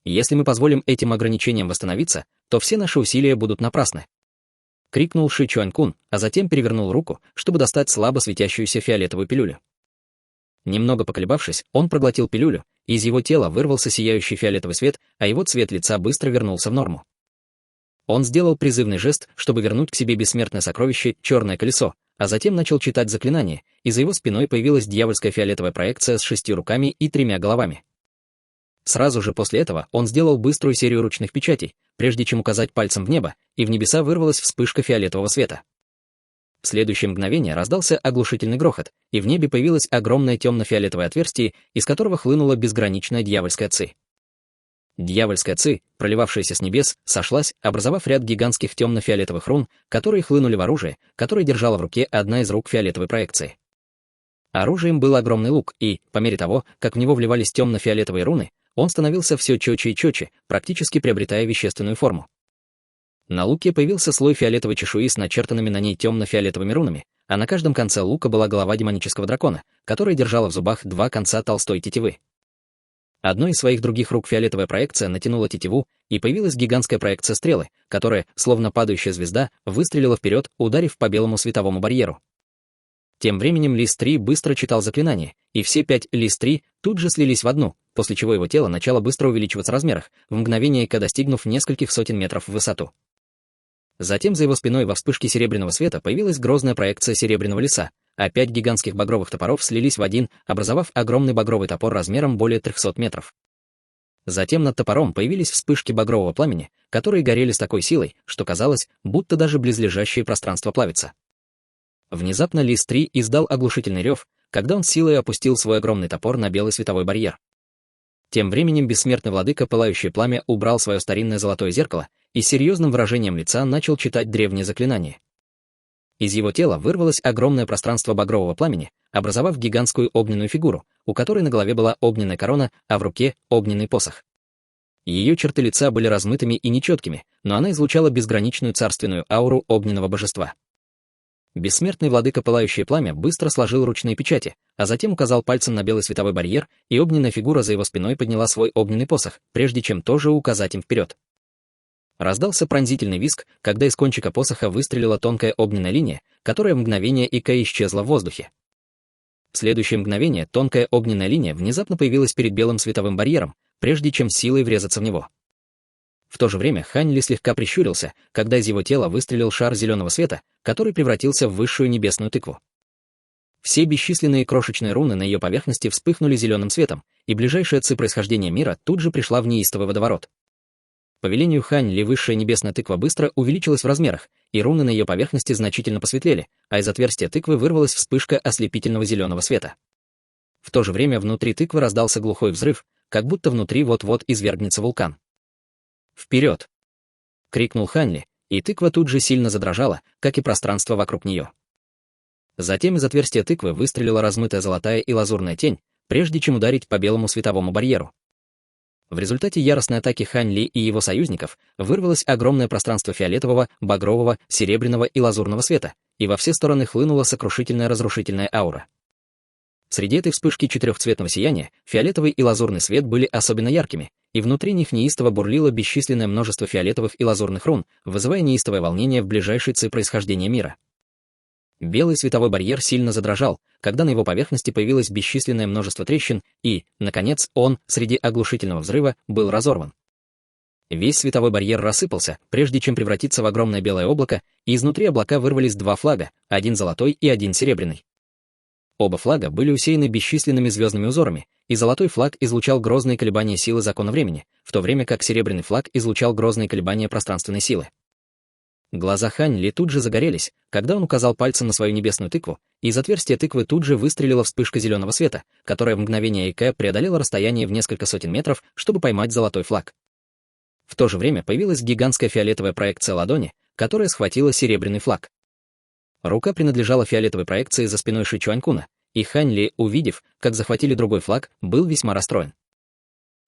Если мы позволим этим ограничениям восстановиться, то все наши усилия будут напрасны. Крикнул Ши Чуанькун, а затем перевернул руку, чтобы достать слабо светящуюся фиолетовую пилюлю. Немного поколебавшись, он проглотил пилюлю, и из его тела вырвался сияющий фиолетовый свет, а его цвет лица быстро вернулся в норму. Он сделал призывный жест, чтобы вернуть к себе бессмертное сокровище «Черное колесо», а затем начал читать заклинание, и за его спиной появилась дьявольская фиолетовая проекция с 6 руками и 3 головами. Сразу же после этого он сделал быструю серию ручных печатей, прежде чем указать пальцем в небо, и в небеса вырвалась вспышка фиолетового света. В следующее мгновение раздался оглушительный грохот, и в небе появилось огромное темно-фиолетовое отверстие, из которого хлынула безграничная дьявольская ци. Дьявольская ци, проливавшаяся с небес, сошлась, образовав ряд гигантских темно-фиолетовых рун, которые хлынули в оружие, которое держала в руке одна из рук фиолетовой проекции. Оружием был огромный лук, и, по мере того, как в него вливались темно-фиолетовые руны, он становился все четче и четче, практически приобретая вещественную форму. На луке появился слой фиолетовой чешуи с начертанными на ней темно-фиолетовыми рунами, а на каждом конце лука была голова демонического дракона, которая держала в зубах два конца толстой тетивы. Одной из своих других рук фиолетовая проекция натянула тетиву, и появилась гигантская проекция стрелы, которая, словно падающая звезда, выстрелила вперед, ударив по белому световому барьеру. Тем временем Лис-3 быстро читал заклинание, и все 5 Лис-3 тут же слились в одну, после чего его тело начало быстро увеличиваться в размерах, в мгновение ока достигнув нескольких сотен метров в высоту. Затем за его спиной во вспышке серебряного света появилась грозная проекция серебряного лиса, а 5 гигантских багровых топоров слились в один, образовав огромный багровый топор размером более 300 метров. Затем над топором появились вспышки багрового пламени, которые горели с такой силой, что казалось, будто даже близлежащее пространство плавится. Внезапно Лис-3 издал оглушительный рев, когда он силой опустил свой огромный топор на белый световой барьер. Тем временем бессмертный владыка Пылающее Пламя убрал свое старинное золотое зеркало и с серьезным выражением лица начал читать древнее заклинание. Из его тела вырвалось огромное пространство багрового пламени, образовав гигантскую огненную фигуру, у которой на голове была огненная корона, а в руке — огненный посох. Ее черты лица были размытыми и нечеткими, но она излучала безграничную царственную ауру огненного божества. Бессмертный владыка Пылающее Пламя быстро сложил ручные печати, а затем указал пальцем на белый световой барьер, и огненная фигура за его спиной подняла свой огненный посох, прежде чем тоже указать им вперед. Раздался пронзительный визг, когда из кончика посоха выстрелила тонкая огненная линия, которая в мгновение ока исчезла в воздухе. В следующее мгновение тонкая огненная линия внезапно появилась перед белым световым барьером, прежде чем силой врезаться в него. В то же время Хань Ли слегка прищурился, когда из его тела выстрелил шар зеленого света, который превратился в высшую небесную тыкву. Все бесчисленные крошечные руны на ее поверхности вспыхнули зеленым светом, и ближайшая ци происхождения мира тут же пришла в неистовый водоворот. По велению Хань Ли высшая небесная тыква быстро увеличилась в размерах, и руны на ее поверхности значительно посветлели, а из отверстия тыквы вырвалась вспышка ослепительного зеленого света. В то же время внутри тыквы раздался глухой взрыв, как будто внутри вот-вот извергнется вулкан. «Вперед!» — крикнул Хань Ли, и тыква тут же сильно задрожала, как и пространство вокруг нее. Затем из отверстия тыквы выстрелила размытая золотая и лазурная тень, прежде чем ударить по белому световому барьеру. В результате яростной атаки Хань Ли и его союзников вырвалось огромное пространство фиолетового, багрового, серебряного и лазурного света, и во все стороны хлынула сокрушительная разрушительная аура. Среди этой вспышки четырехцветного сияния фиолетовый и лазурный свет были особенно яркими, и внутри них неистово бурлило бесчисленное множество фиолетовых и лазурных рун, вызывая неистовое волнение в ближайшей ци происхождения мира. Белый световой барьер сильно задрожал, когда на его поверхности появилось бесчисленное множество трещин, и, наконец, он, среди оглушительного взрыва, был разорван. Весь световой барьер рассыпался, прежде чем превратиться в огромное белое облако, и изнутри облака вырвались два флага, один золотой и один серебряный. Оба флага были усеяны бесчисленными звездными узорами, и золотой флаг излучал грозные колебания силы закона времени, в то время как серебряный флаг излучал грозные колебания пространственной силы. Глаза Хань Ли тут же загорелись, когда он указал пальцем на свою небесную тыкву, и из отверстия тыквы тут же выстрелила вспышка зеленого света, которая в мгновение ока преодолела расстояние в несколько сотен метров, чтобы поймать золотой флаг. В то же время появилась гигантская фиолетовая проекция ладони, которая схватила серебряный флаг. Рука принадлежала фиолетовой проекции за спиной Ши Чуанькуна, и Хань Ли, увидев, как захватили другой флаг, был весьма расстроен.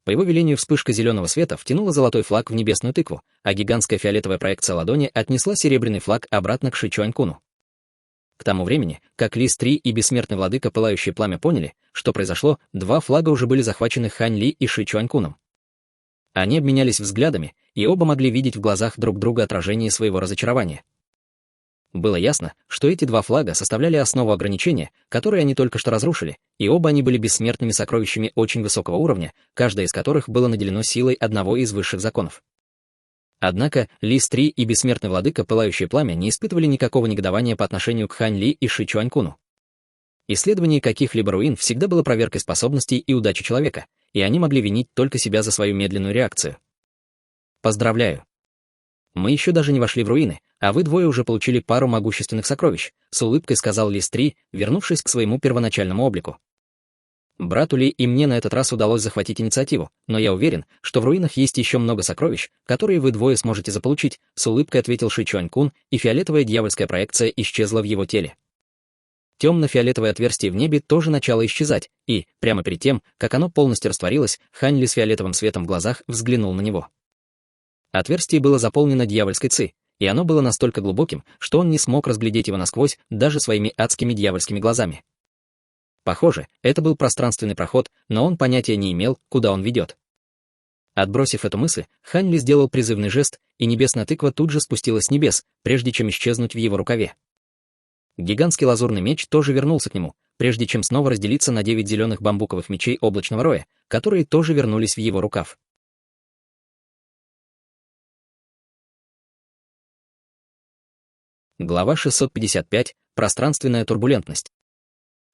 По его велению вспышка зеленого света втянула золотой флаг в небесную тыкву, а гигантская фиолетовая проекция ладони отнесла серебряный флаг обратно к Ши Чуанькуну. К тому времени, как Лис-3 и бессмертный владыка Пылающее Пламя поняли, что произошло, два флага уже были захвачены Хань Ли и Ши Чуанькуном. Они обменялись взглядами, и оба могли видеть в глазах друг друга отражение своего разочарования. Было ясно, что эти два флага составляли основу ограничения, которые они только что разрушили, и оба они были бессмертными сокровищами очень высокого уровня, каждое из которых было наделено силой одного из высших законов. Однако Лис-3 и бессмертный владыка Пылающее Пламя не испытывали никакого негодования по отношению к Хань Ли и Ши Чуанькуну. Исследование каких-либо руин всегда было проверкой способностей и удачи человека, и они могли винить только себя за свою медленную реакцию. Поздравляю! Мы еще даже не вошли в руины, а вы двое уже получили пару могущественных сокровищ, с улыбкой сказал Лис-3, вернувшись к своему первоначальному облику. Брату Ли и мне на этот раз удалось захватить инициативу, но я уверен, что в руинах есть еще много сокровищ, которые вы двое сможете заполучить, с улыбкой ответил Ши Чуань-кун, и фиолетовая дьявольская проекция исчезла в его теле. Темно-фиолетовое отверстие в небе тоже начало исчезать, и, прямо перед тем, как оно полностью растворилось, Хань Ли с фиолетовым светом в глазах взглянул на него. Отверстие было заполнено дьявольской ци, и оно было настолько глубоким, что он не смог разглядеть его насквозь даже своими адскими дьявольскими глазами. Похоже, это был пространственный проход, но он понятия не имел, куда он ведет. Отбросив эту мысль, Хань Ли сделал призывный жест, и небесная тыква тут же спустилась с небес, прежде чем исчезнуть в его рукаве. Гигантский лазурный меч тоже вернулся к нему, прежде чем снова разделиться на 9 зеленых бамбуковых мечей облачного роя, которые тоже вернулись в его рукав. Глава 655. Пространственная турбулентность.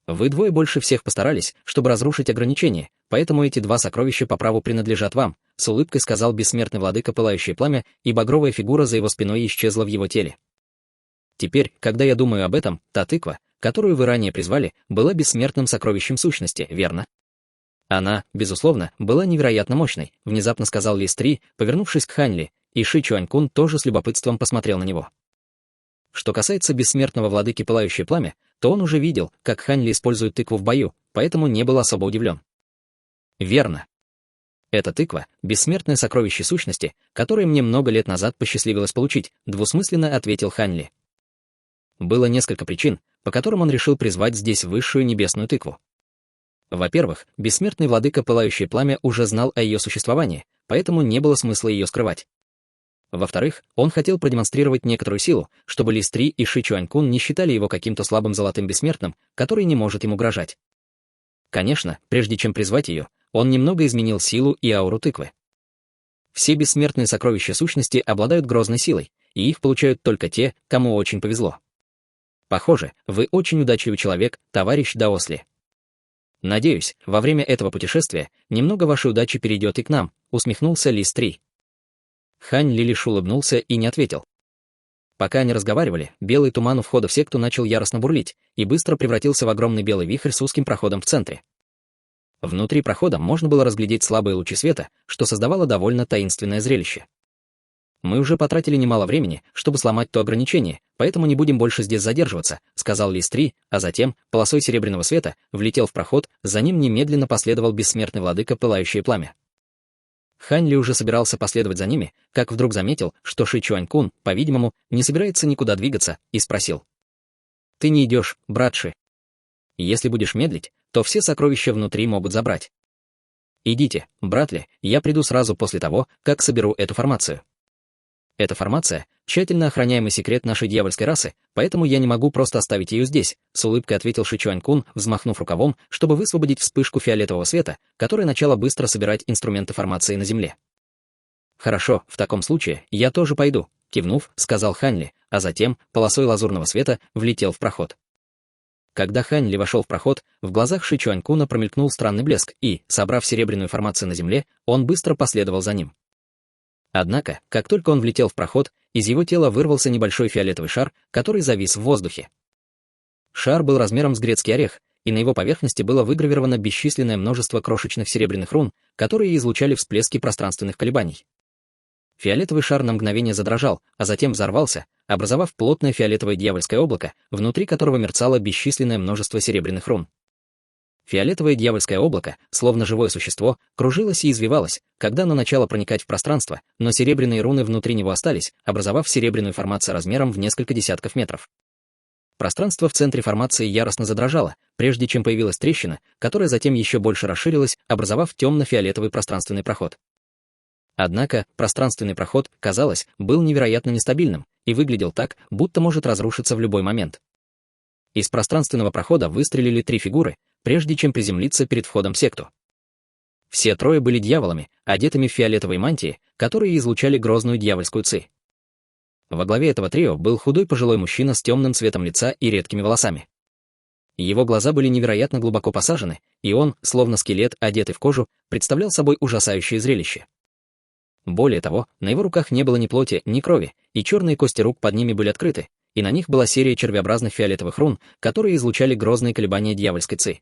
Вы двое больше всех постарались, чтобы разрушить ограничения, поэтому эти два сокровища по праву принадлежат вам, с улыбкой сказал бессмертный владыка Пылающее Пламя, и багровая фигура за его спиной исчезла в его теле. Теперь, когда я думаю об этом, та тыква, которую вы ранее призвали, была бессмертным сокровищем сущности, верно? Она, безусловно, была невероятно мощной, внезапно сказал Ли Стри, повернувшись к Хань Ли, и Ши Чуань-кун тоже с любопытством посмотрел на него. Что касается бессмертного владыки Пылающее Пламя, то он уже видел, как Хань Ли использует тыкву в бою, поэтому не был особо удивлен. Верно. Эта тыква — бессмертное сокровище сущности, которое мне много лет назад посчастливилось получить, двусмысленно ответил Хань Ли. Было несколько причин, по которым он решил призвать здесь высшую небесную тыкву. Во-первых, бессмертный владыка Пылающее Пламя уже знал о ее существовании, поэтому не было смысла ее скрывать. Во-вторых, он хотел продемонстрировать некоторую силу, чтобы Ли Стри и Ши Чуань-кун не считали его каким-то слабым золотым бессмертным, который не может им угрожать. Конечно, прежде чем призвать ее, он немного изменил силу и ауру тыквы. Все бессмертные сокровища сущности обладают грозной силой, и их получают только те, кому очень повезло. Похоже, вы очень удачливый человек, товарищ Даосли. Надеюсь, во время этого путешествия немного вашей удачи перейдет и к нам, усмехнулся Ли Стри. Хань Ли лишь улыбнулся и не ответил. Пока они разговаривали, белый туман у входа в секту начал яростно бурлить и быстро превратился в огромный белый вихрь с узким проходом в центре. Внутри прохода можно было разглядеть слабые лучи света, что создавало довольно таинственное зрелище. «Мы уже потратили немало времени, чтобы сломать то ограничение, поэтому не будем больше здесь задерживаться», сказал Ли Стри, а затем, полосой серебряного света, влетел в проход, за ним немедленно последовал бессмертный владыка Пылающее Пламя. Хань Ли уже собирался последовать за ними, как вдруг заметил, что Ши Чуань-кун, по-видимому, не собирается никуда двигаться, и спросил. «Ты не идешь, брат Ши. Если будешь медлить, то все сокровища внутри могут забрать. Идите, брат Ли, я приду сразу после того, как соберу эту формацию. Эта формация — тщательно охраняемый секрет нашей дьявольской расы, поэтому я не могу просто оставить ее здесь», с улыбкой ответил Ши Чуань-кун, взмахнув рукавом, чтобы высвободить вспышку фиолетового света, которая начала быстро собирать инструменты формации на земле. «Хорошо, в таком случае я тоже пойду», кивнув, сказал Хань Ли, а затем, полосой лазурного света, влетел в проход. Когда Хань Ли вошел в проход, в глазах Ши Чуань-куна промелькнул странный блеск, и, собрав серебряную формацию на земле, он быстро последовал за ним. Однако, как только он влетел в проход, из его тела вырвался небольшой фиолетовый шар, который завис в воздухе. Шар был размером с грецкий орех, и на его поверхности было выгравировано бесчисленное множество крошечных серебряных рун, которые излучали всплески пространственных колебаний. Фиолетовый шар на мгновение задрожал, а затем взорвался, образовав плотное фиолетовое дьявольское облако, внутри которого мерцало бесчисленное множество серебряных рун. Фиолетовое дьявольское облако, словно живое существо, кружилось и извивалось, когда оно начало проникать в пространство, но серебряные руны внутри него остались, образовав серебряную формацию размером в несколько десятков метров. Пространство в центре формации яростно задрожало, прежде чем появилась трещина, которая затем еще больше расширилась, образовав темно-фиолетовый пространственный проход. Однако пространственный проход, казалось, был невероятно нестабильным и выглядел так, будто может разрушиться в любой момент. Из пространственного прохода выстрелили 3 фигуры, прежде чем приземлиться перед входом в секту. Все трое были дьяволами, одетыми в фиолетовые мантии, которые излучали грозную дьявольскую ци. Во главе этого трио был худой пожилой мужчина с темным цветом лица и редкими волосами. Его глаза были невероятно глубоко посажены, и он, словно скелет, одетый в кожу, представлял собой ужасающее зрелище. Более того, на его руках не было ни плоти, ни крови, и черные кости рук под ними были открыты, и на них была серия червеобразных фиолетовых рун, которые излучали грозные колебания дьявольской ци.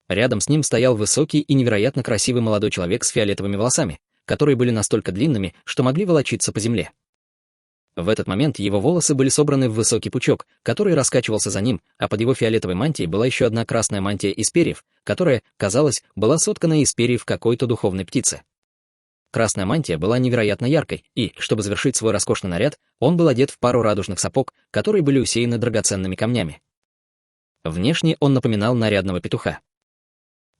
Рядом с ним стоял высокий и невероятно красивый молодой человек с фиолетовыми волосами, которые были настолько длинными, что могли волочиться по земле. В этот момент его волосы были собраны в высокий пучок, который раскачивался за ним, а под его фиолетовой мантией была еще одна красная мантия из перьев, которая, казалось, была соткана из перьев какой-то духовной птицы. Красная мантия была невероятно яркой, и, чтобы завершить свой роскошный наряд, он был одет в пару радужных сапог, которые были усеяны драгоценными камнями. Внешне он напоминал нарядного петуха.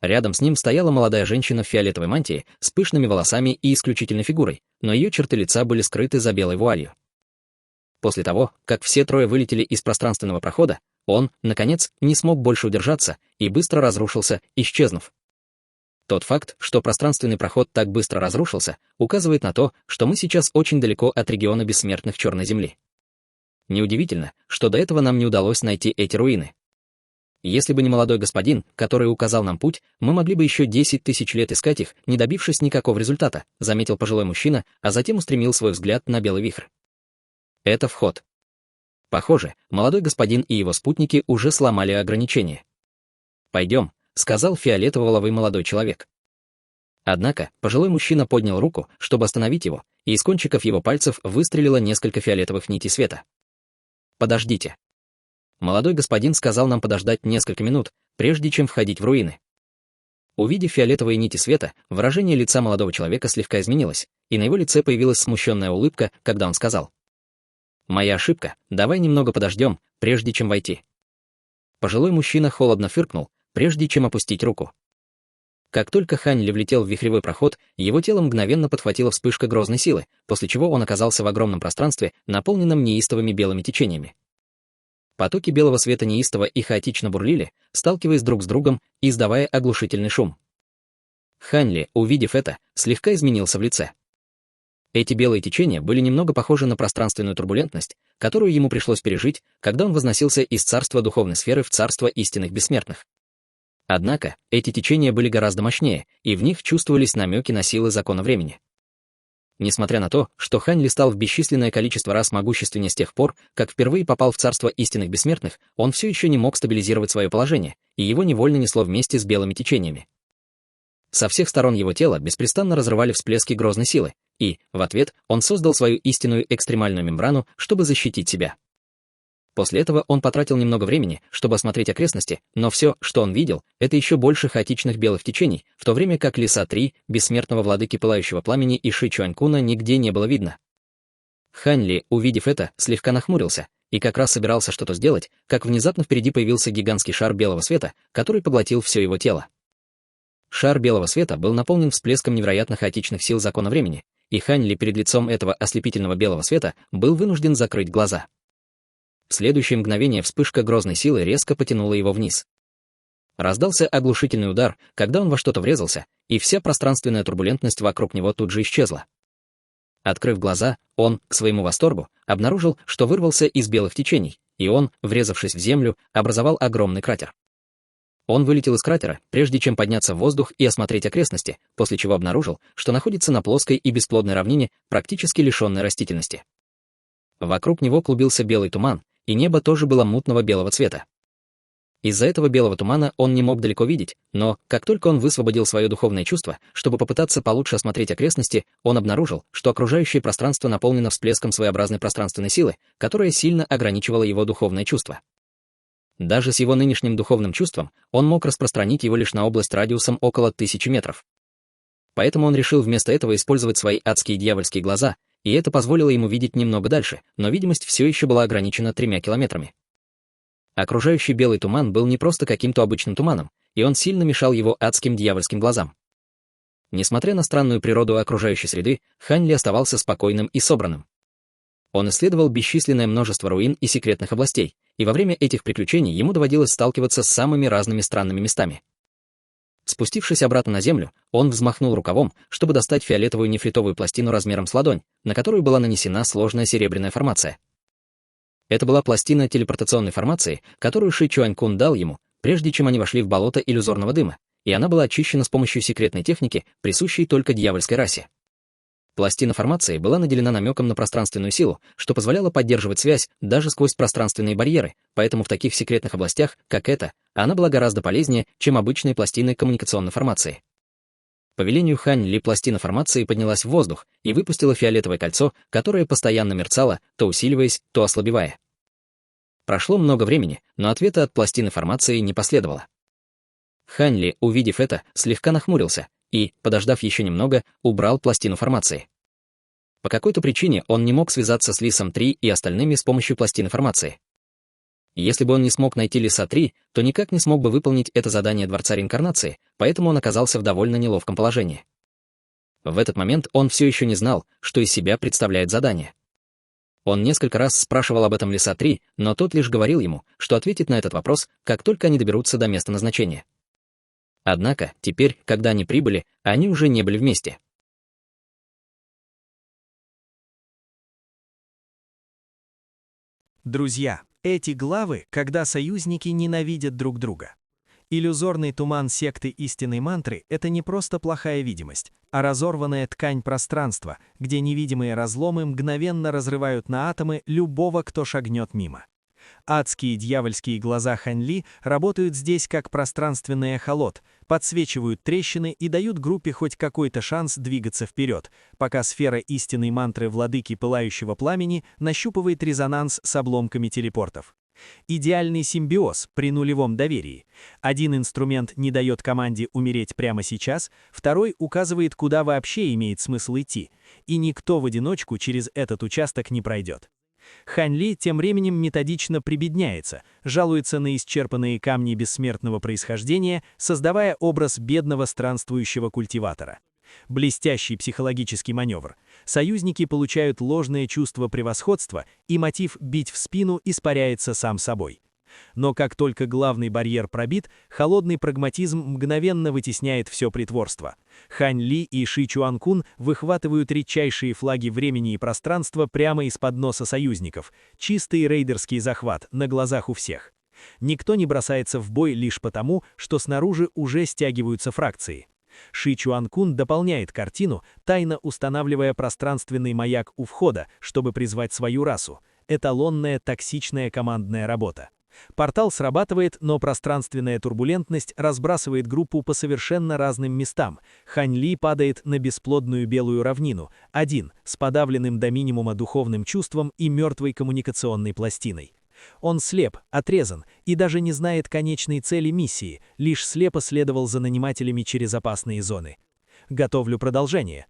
Рядом с ним стояла молодая женщина в фиолетовой мантии с пышными волосами и исключительной фигурой, но ее черты лица были скрыты за белой вуалью. После того, как все трое вылетели из пространственного прохода, он, наконец, не смог больше удержаться и быстро разрушился, исчезнув. Тот факт, что пространственный проход так быстро разрушился, указывает на то, что мы сейчас очень далеко от региона бессмертных Черной Земли. Неудивительно, что до этого нам не удалось найти эти руины. Если бы не молодой господин, который указал нам путь, мы могли бы еще 10 тысяч лет искать их, не добившись никакого результата, заметил пожилой мужчина, а затем устремил свой взгляд на белый вихрь. Это вход. Похоже, молодой господин и его спутники уже сломали ограничения. «Пойдем», — сказал фиолетово-воловый молодой человек. Однако пожилой мужчина поднял руку, чтобы остановить его, и из кончиков его пальцев выстрелило несколько фиолетовых нитей света. «Подождите». Молодой господин сказал нам подождать несколько минут, прежде чем входить в руины. Увидев фиолетовые нити света, выражение лица молодого человека слегка изменилось, и на его лице появилась смущенная улыбка, когда он сказал: «Моя ошибка, давай немного подождем, прежде чем войти». Пожилой мужчина холодно фыркнул, прежде чем опустить руку. Как только Хань Ли влетел в вихревой проход, его тело мгновенно подхватила вспышка грозной силы, после чего он оказался в огромном пространстве, наполненном неистовыми белыми течениями. Потоки белого света неистово и хаотично бурлили, сталкиваясь друг с другом и издавая оглушительный шум. Хань Ли, увидев это, слегка изменился в лице. Эти белые течения были немного похожи на пространственную турбулентность, которую ему пришлось пережить, когда он возносился из царства духовной сферы в царство истинных бессмертных. Однако, эти течения были гораздо мощнее, и в них чувствовались намеки на силы закона времени. Несмотря на то, что Хань Ли стал в бесчисленное количество раз могущественнее с тех пор, как впервые попал в царство истинных бессмертных, он все еще не мог стабилизировать свое положение, и его невольно несло вместе с белыми течениями. Со всех сторон его тела беспрестанно разрывали всплески грозной силы, и, в ответ, он создал свою истинную экстремальную мембрану, чтобы защитить себя. После этого он потратил немного времени, чтобы осмотреть окрестности, но все, что он видел, это еще больше хаотичных белых течений, в то время как Лиса 3, бессмертного владыки пылающего пламени и Ши Чуанькуна нигде не было видно. Хань Ли, увидев это, слегка нахмурился, и как раз собирался что-то сделать, как внезапно впереди появился гигантский шар белого света, который поглотил все его тело. Шар белого света был наполнен всплеском невероятно хаотичных сил закона времени, и Хань Ли перед лицом этого ослепительного белого света был вынужден закрыть глаза. В следующее мгновение вспышка грозной силы резко потянула его вниз. Раздался оглушительный удар, когда он во что-то врезался, и вся пространственная турбулентность вокруг него тут же исчезла. Открыв глаза, он, к своему восторгу, обнаружил, что вырвался из белых течений, и он, врезавшись в землю, образовал огромный кратер. Он вылетел из кратера, прежде чем подняться в воздух и осмотреть окрестности, после чего обнаружил, что находится на плоской и бесплодной равнине, практически лишенной растительности. Вокруг него клубился белый туман, и небо тоже было мутного белого цвета. Из-за этого белого тумана он не мог далеко видеть, но, как только он высвободил свое духовное чувство, чтобы попытаться получше осмотреть окрестности, он обнаружил, что окружающее пространство наполнено всплеском своеобразной пространственной силы, которая сильно ограничивала его духовное чувство. Даже с его нынешним духовным чувством он мог распространить его лишь на область радиусом около 1000 метров. Поэтому он решил вместо этого использовать свои адские дьявольские глаза, и это позволило ему видеть немного дальше, но видимость все еще была ограничена 3 километрами. Окружающий белый туман был не просто каким-то обычным туманом, и он сильно мешал его адским дьявольским глазам. Несмотря на странную природу окружающей среды, Хань Ли оставался спокойным и собранным. Он исследовал бесчисленное множество руин и секретных областей, и во время этих приключений ему доводилось сталкиваться с самыми разными странными местами. Спустившись обратно на землю, он взмахнул рукавом, чтобы достать фиолетовую нефритовую пластину размером с ладонь, на которую была нанесена сложная серебряная формация. Это была пластина телепортационной формации, которую Ши Чуанькун дал ему, прежде чем они вошли в болото иллюзорного дыма, и она была очищена с помощью секретной техники, присущей только дьявольской расе. Пластина формации была наделена намеком на пространственную силу, что позволяло поддерживать связь даже сквозь пространственные барьеры, поэтому в таких секретных областях, как эта, она была гораздо полезнее, чем обычные пластины коммуникационной формации. По велению Хань Ли пластина формации поднялась в воздух и выпустила фиолетовое кольцо, которое постоянно мерцало, то усиливаясь, то ослабевая. Прошло много времени, но ответа от пластины формации не последовало. Хань Ли, увидев это, слегка нахмурился и, подождав еще немного, убрал пластину формации. По какой-то причине он не мог связаться с Лисом-3 и остальными с помощью пластины формации. Если бы он не смог найти Лиса-3, то никак не смог бы выполнить это задание Дворца Реинкарнации, поэтому он оказался в довольно неловком положении. В этот момент он все еще не знал, что из себя представляет задание. Он несколько раз спрашивал об этом Лиса-3, но тот лишь говорил ему, что ответит на этот вопрос, как только они доберутся до места назначения. Однако, теперь, когда они прибыли, они уже не были вместе. Друзья, эти главы, когда союзники ненавидят друг друга. Иллюзорный туман секты истинной мантры — это не просто плохая видимость, а разорванная ткань пространства, где невидимые разломы мгновенно разрывают на атомы любого, кто шагнет мимо. Адские дьявольские глаза Хань Ли работают здесь как пространственный эхолот, подсвечивают трещины и дают группе хоть какой-то шанс двигаться вперед, пока сфера истинной мантры владыки пылающего пламени нащупывает резонанс с обломками телепортов. Идеальный симбиоз при нулевом доверии. Один инструмент не дает команде умереть прямо сейчас, второй указывает, куда вообще имеет смысл идти, и никто в одиночку через этот участок не пройдет. Хань Ли тем временем методично прибедняется, жалуется на исчерпанные камни бессмертного происхождения, создавая образ бедного странствующего культиватора. Блестящий психологический маневр. Союзники получают ложное чувство превосходства, и мотив бить в спину испаряется сам собой. Но как только главный барьер пробит, холодный прагматизм мгновенно вытесняет все притворство. Хань Ли и Ши Чуанкун выхватывают редчайшие флаги времени и пространства прямо из-под носа союзников. Чистый рейдерский захват на глазах у всех. Никто не бросается в бой лишь потому, что снаружи уже стягиваются фракции. Ши Чуанкун дополняет картину, тайно устанавливая пространственный маяк у входа, чтобы призвать свою расу. Эталонная токсичная командная работа. Портал срабатывает, но пространственная турбулентность разбрасывает группу по совершенно разным местам. Хань Ли падает на бесплодную белую равнину, один, с подавленным до минимума духовным чувством и мертвой коммуникационной пластиной. Он слеп, отрезан и даже не знает конечной цели миссии, лишь слепо следовал за нанимателями через опасные зоны. Готовлю продолжение.